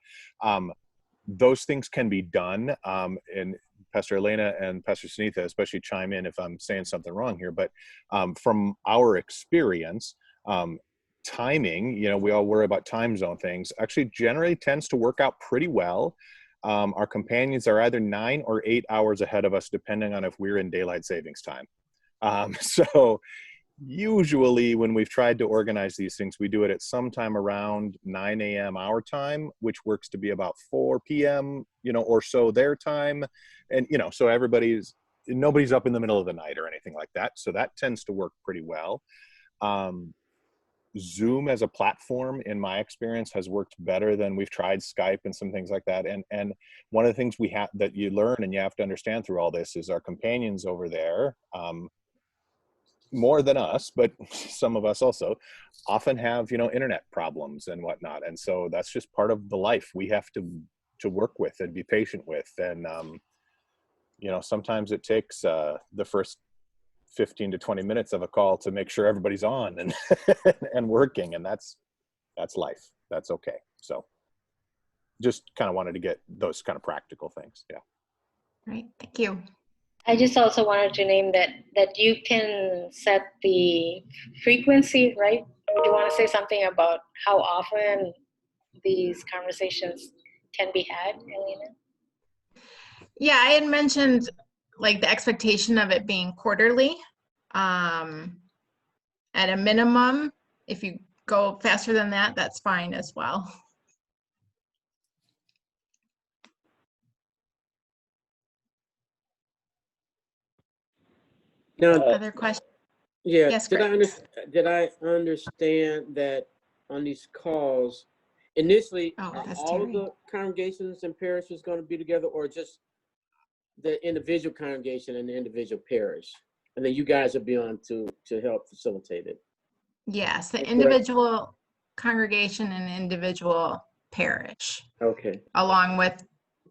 A: those things can be done. And Pastor Elena and Pastor Sunitha especially chime in if I'm saying something wrong here. But from our experience, timing, we all worry about time zone things, actually generally tends to work out pretty well. Our companions are either 9 or 8 hours ahead of us, depending on if we're in daylight savings time. So usually when we've tried to organize these things, we do it at sometime around 9 a.m. our time, which works to be about 4 p.m., or so their time. And, so nobody's up in the middle of the night or anything like that. So that tends to work pretty well. Zoom as a platform, in my experience, has worked better than we've tried Skype and some things like that. And one of the things that you learn and you have to understand through all this is our companions over there, more than us, but some of us also often have, internet problems and whatnot. And so that's just part of the life we have to work with and be patient with. And, sometimes it takes the first 15 to 20 minutes of a call to make sure everybody's on and and working, and that's life. That's okay. So just kind of wanted to get those kind of practical things. Yeah.
C: Great, thank you.
B: I just also wanted to name that you can set the frequency, right? Do you want to say something about how often these conversations can be had, Elena?
C: Yeah, I had mentioned like the expectation of it being quarterly. At a minimum, if you go faster than that, that's fine as well.
N: Now,
C: other questions?
N: Yeah.
C: Yes,
N: did I understand that on these calls, Initially,
C: Oh,
N: are
C: that's
N: all of
C: Terry.
N: the congregations and parishes going to be together, or just the individual congregation and the individual parish? And then you guys will be on to help facilitate it.
C: Yes, the
N: Correct.
C: individual congregation and individual parish,
N: Okay.
C: along with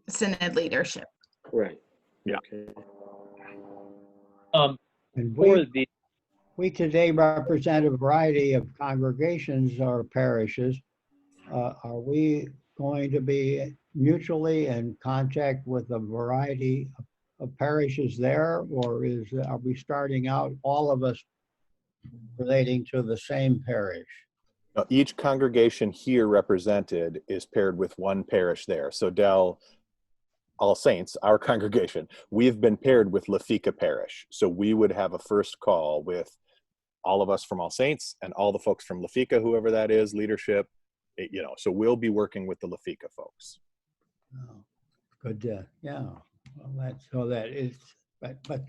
C: synod leadership.
N: Right.
A: Yeah.
N: Okay.
F: And
P: For the
F: we today represent a variety of congregations or parishes. Are we going to be mutually in contact with a variety of parishes there, or are we starting out all of us relating to the same parish?
A: Now, each congregation here represented is paired with one parish there. So Del, All Saints, our congregation, we've been paired with Lafika Parish. So we would have a first call with all of us from All Saints and all the folks from Lafika, whoever that is, leadership, you know, so we'll be working with the Lafika folks.
F: Oh, good. Yeah. Well, but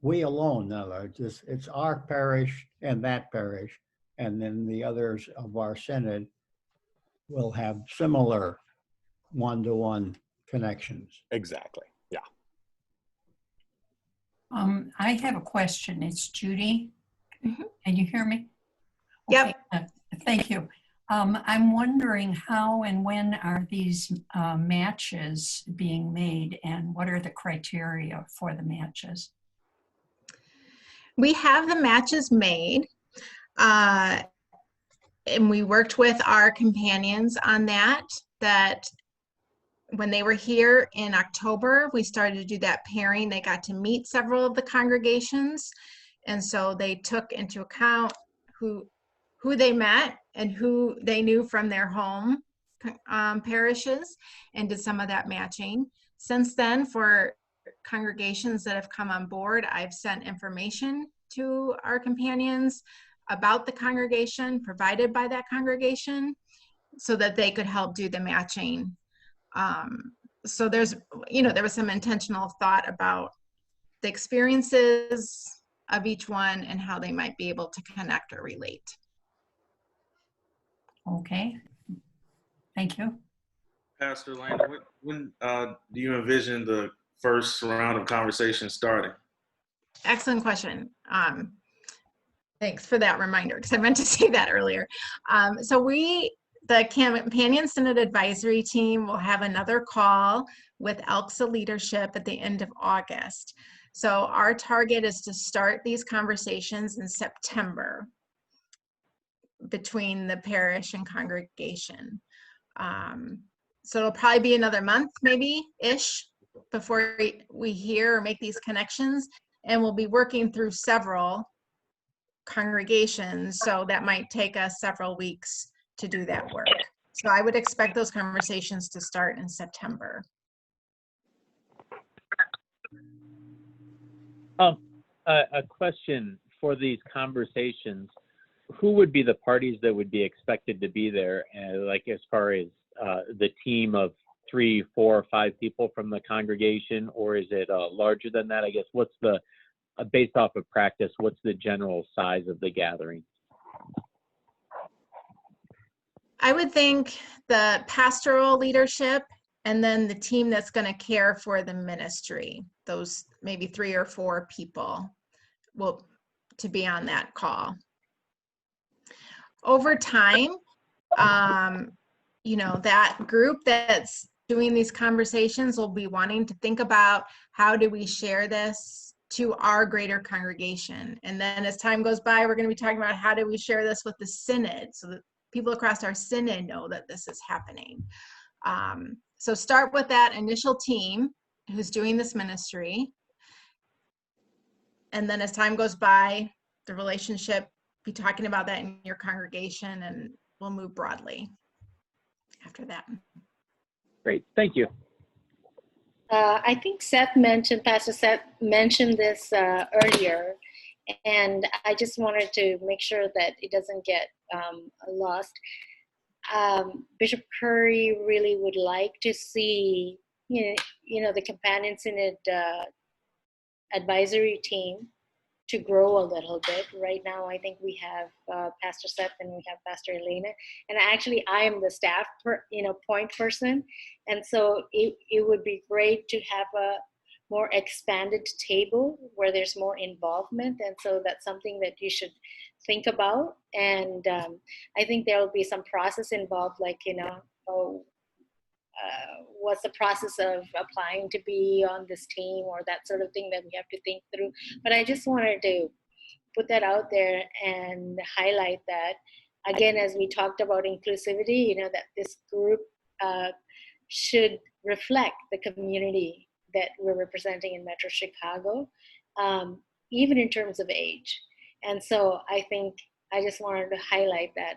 F: we alone, in other words, it's our parish and that parish, and then the others of our synod will have similar one-to-one connections.
A: Exactly. Yeah.
E: I have a question. It's Judy. Can you hear me?
C: Yep.
E: Okay, thank you. I'm wondering how and when are these matches being made, and what are the criteria for the matches?
C: We have the matches made, and we worked with our companions on that when they were here in October, we started to do that pairing. They got to meet several of the congregations, and so they took into account who they met and who they knew from their home parishes, and did some of that matching. Since then, for congregations that have come on board, I've sent information to our companions about the congregation provided by that congregation so that they could help do the matching. So there was some intentional thought about the experiences of each one and how they might be able to connect or relate.
E: Okay, thank you.
Q: Pastor Lang, when do you envision the first round of conversations starting?
C: Excellent question. Thanks for that reminder, because I meant to say that earlier. The Companion Synod Advisory Team will have another call with ELCSA leadership at the end of August. So our target is to start these conversations in September between the parish and congregation. So it'll probably be another month, maybe-ish, before we hear or make these connections. And we'll be working through several congregations, so that might take us several weeks to do that work. So I would expect those conversations to start in September.
P: A question for these conversations: who would be the parties that would be expected to be there? Like as far as the team of 3, 4, or 5 people from the congregation, or is it larger than that? I guess what's the based off of practice, what's the general size of the gathering?
C: I would think the pastoral leadership and then the team that's going to care for the ministry, those maybe 3 or 4 people will to be on that call. Over time, that group that's doing these conversations will be wanting to think about, how do we share this to our greater congregation? And then as time goes by, we're going to be talking about, how do we share this with the synod so that people across our synod know that this is happening. So start with that initial team who's doing this ministry. And then as time goes by, the relationship, be talking about that in your congregation, and we'll move broadly after that.
P: Great, thank you.
B: I think Pastor Seth mentioned this earlier, and I just wanted to make sure that it doesn't get lost. Bishop Curry really would like to see, the Companion Synod advisory team to grow a little bit. Right now, I think we have Pastor Seth and we have Pastor Elena, and actually I am the staff point person, and so it would be great to have a more expanded table where there's more involvement, and so that's something that you should think about. And I think there will be some process involved, like what's the process of applying to be on this team, or that sort of thing that we have to think through. But I just wanted to put that out there and highlight that, again, as we talked about inclusivity, that this group should reflect the community that we're representing in Metro Chicago, even in terms of age. And so I think I just wanted to highlight that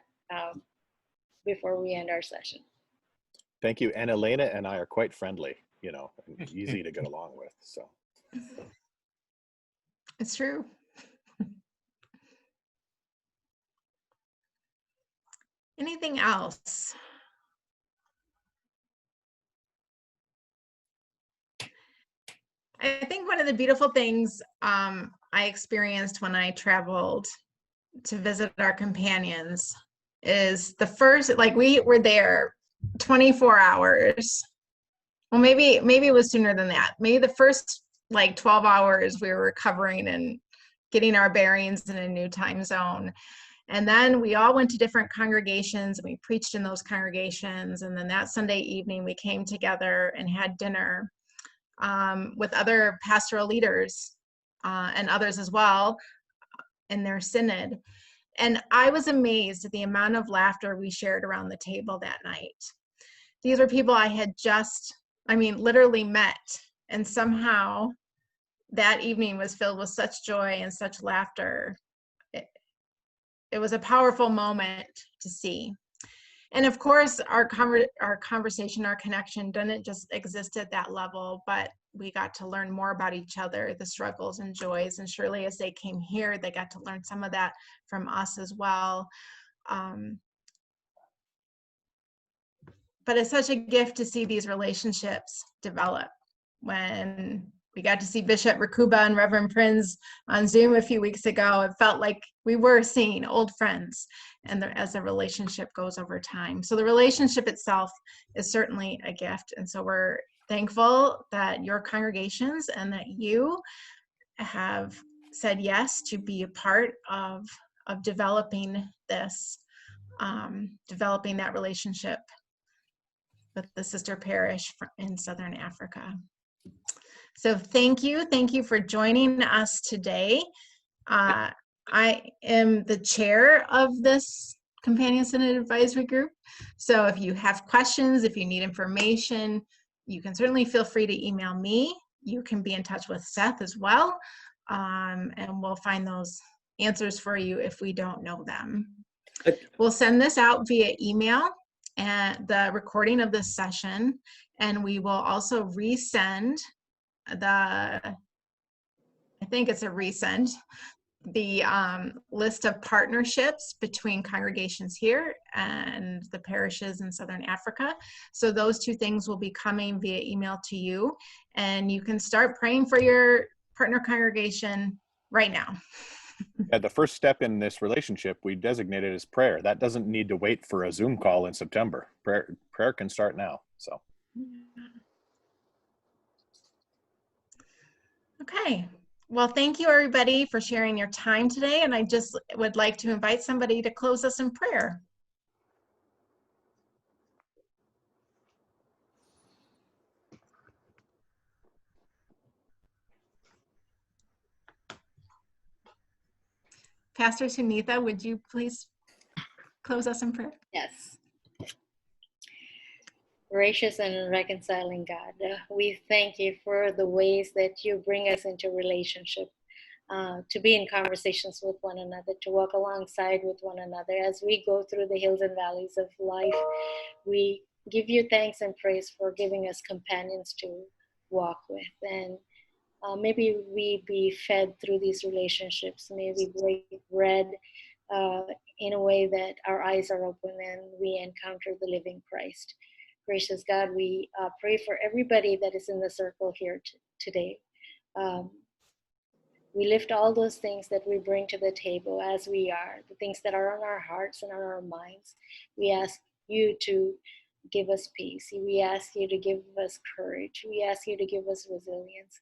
B: before we end our session.
A: Thank you. And Elena and I are quite friendly, and easy to get along with. So
C: it's true. Anything else? I think one of the beautiful things I experienced when I traveled to visit our companions is the first, we were there 24 hours. Well, maybe it was sooner than that. Maybe the first 12 hours we were recovering and getting our bearings in a new time zone. And then we all went to different congregations and we preached in those congregations. And then that Sunday evening we came together and had dinner with other pastoral leaders and others as well in their synod. And I was amazed at the amount of laughter we shared around the table that night. These were people I had literally met. And somehow that evening was filled with such joy and such laughter. It was a powerful moment to see. And of course, our conversation, our connection didn't just exist at that level, but we got to learn more about each other, the struggles and joys. And surely as they came here, they got to learn some of that from us as well. But it's such a gift to see these relationships develop. When we got to see Bishop Rakuba and Reverend Prinz on Zoom a few weeks ago, it felt like we were seeing old friends, and as the relationship goes over time. So the relationship itself is certainly a gift. And so we're thankful that your congregations and that you have said yes to be a part of developing this, developing that relationship with the sister parish in Southern Africa. So thank you for joining us today. I am the chair of this Companion Synod Advisory Group. So if you have questions, if you need information, you can certainly feel free to email me. You can be in touch with Seth as well, and we'll find those answers for you if we don't know them. We'll send this out via email and the recording of this session, and we will also resend the list of partnerships between congregations here and the parishes in Southern Africa. So those two things will be coming via email to you, and you can start praying for your partner congregation right now.
A: Yeah, the first step in this relationship we designated as prayer. That doesn't need to wait for a Zoom call in September. Prayer can start now. So.
C: Okay. Well, thank you everybody for sharing your time today. And I just would like to invite somebody to close us in prayer. Pastor Sunitha, would you please close us in prayer?
B: Yes. Gracious and reconciling God, we thank you for the ways that you bring us into relationship, to be in conversations with one another, to walk alongside with one another. As we go through the hills and valleys of life, we give you thanks and praise for giving us companions to walk with. And maybe we be fed through these relationships. May we break bread in a way that our eyes are open and we encounter the living Christ. Gracious God, we pray for everybody that is in the circle here today. We lift all those things that we bring to the table as we are, the things that are on our hearts and on our minds. We ask you to give us peace. We ask you to give us courage. We ask you to give us resilience.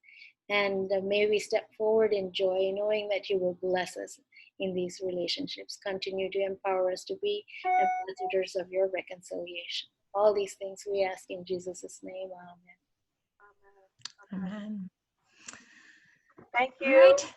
B: And may we step forward in joy, knowing that you will bless us in these relationships. Continue to empower us to be ambassadors of your reconciliation. All these things we ask in Jesus' name. Amen.
C: Amen.
J: Thank
C: All
J: you.
C: right.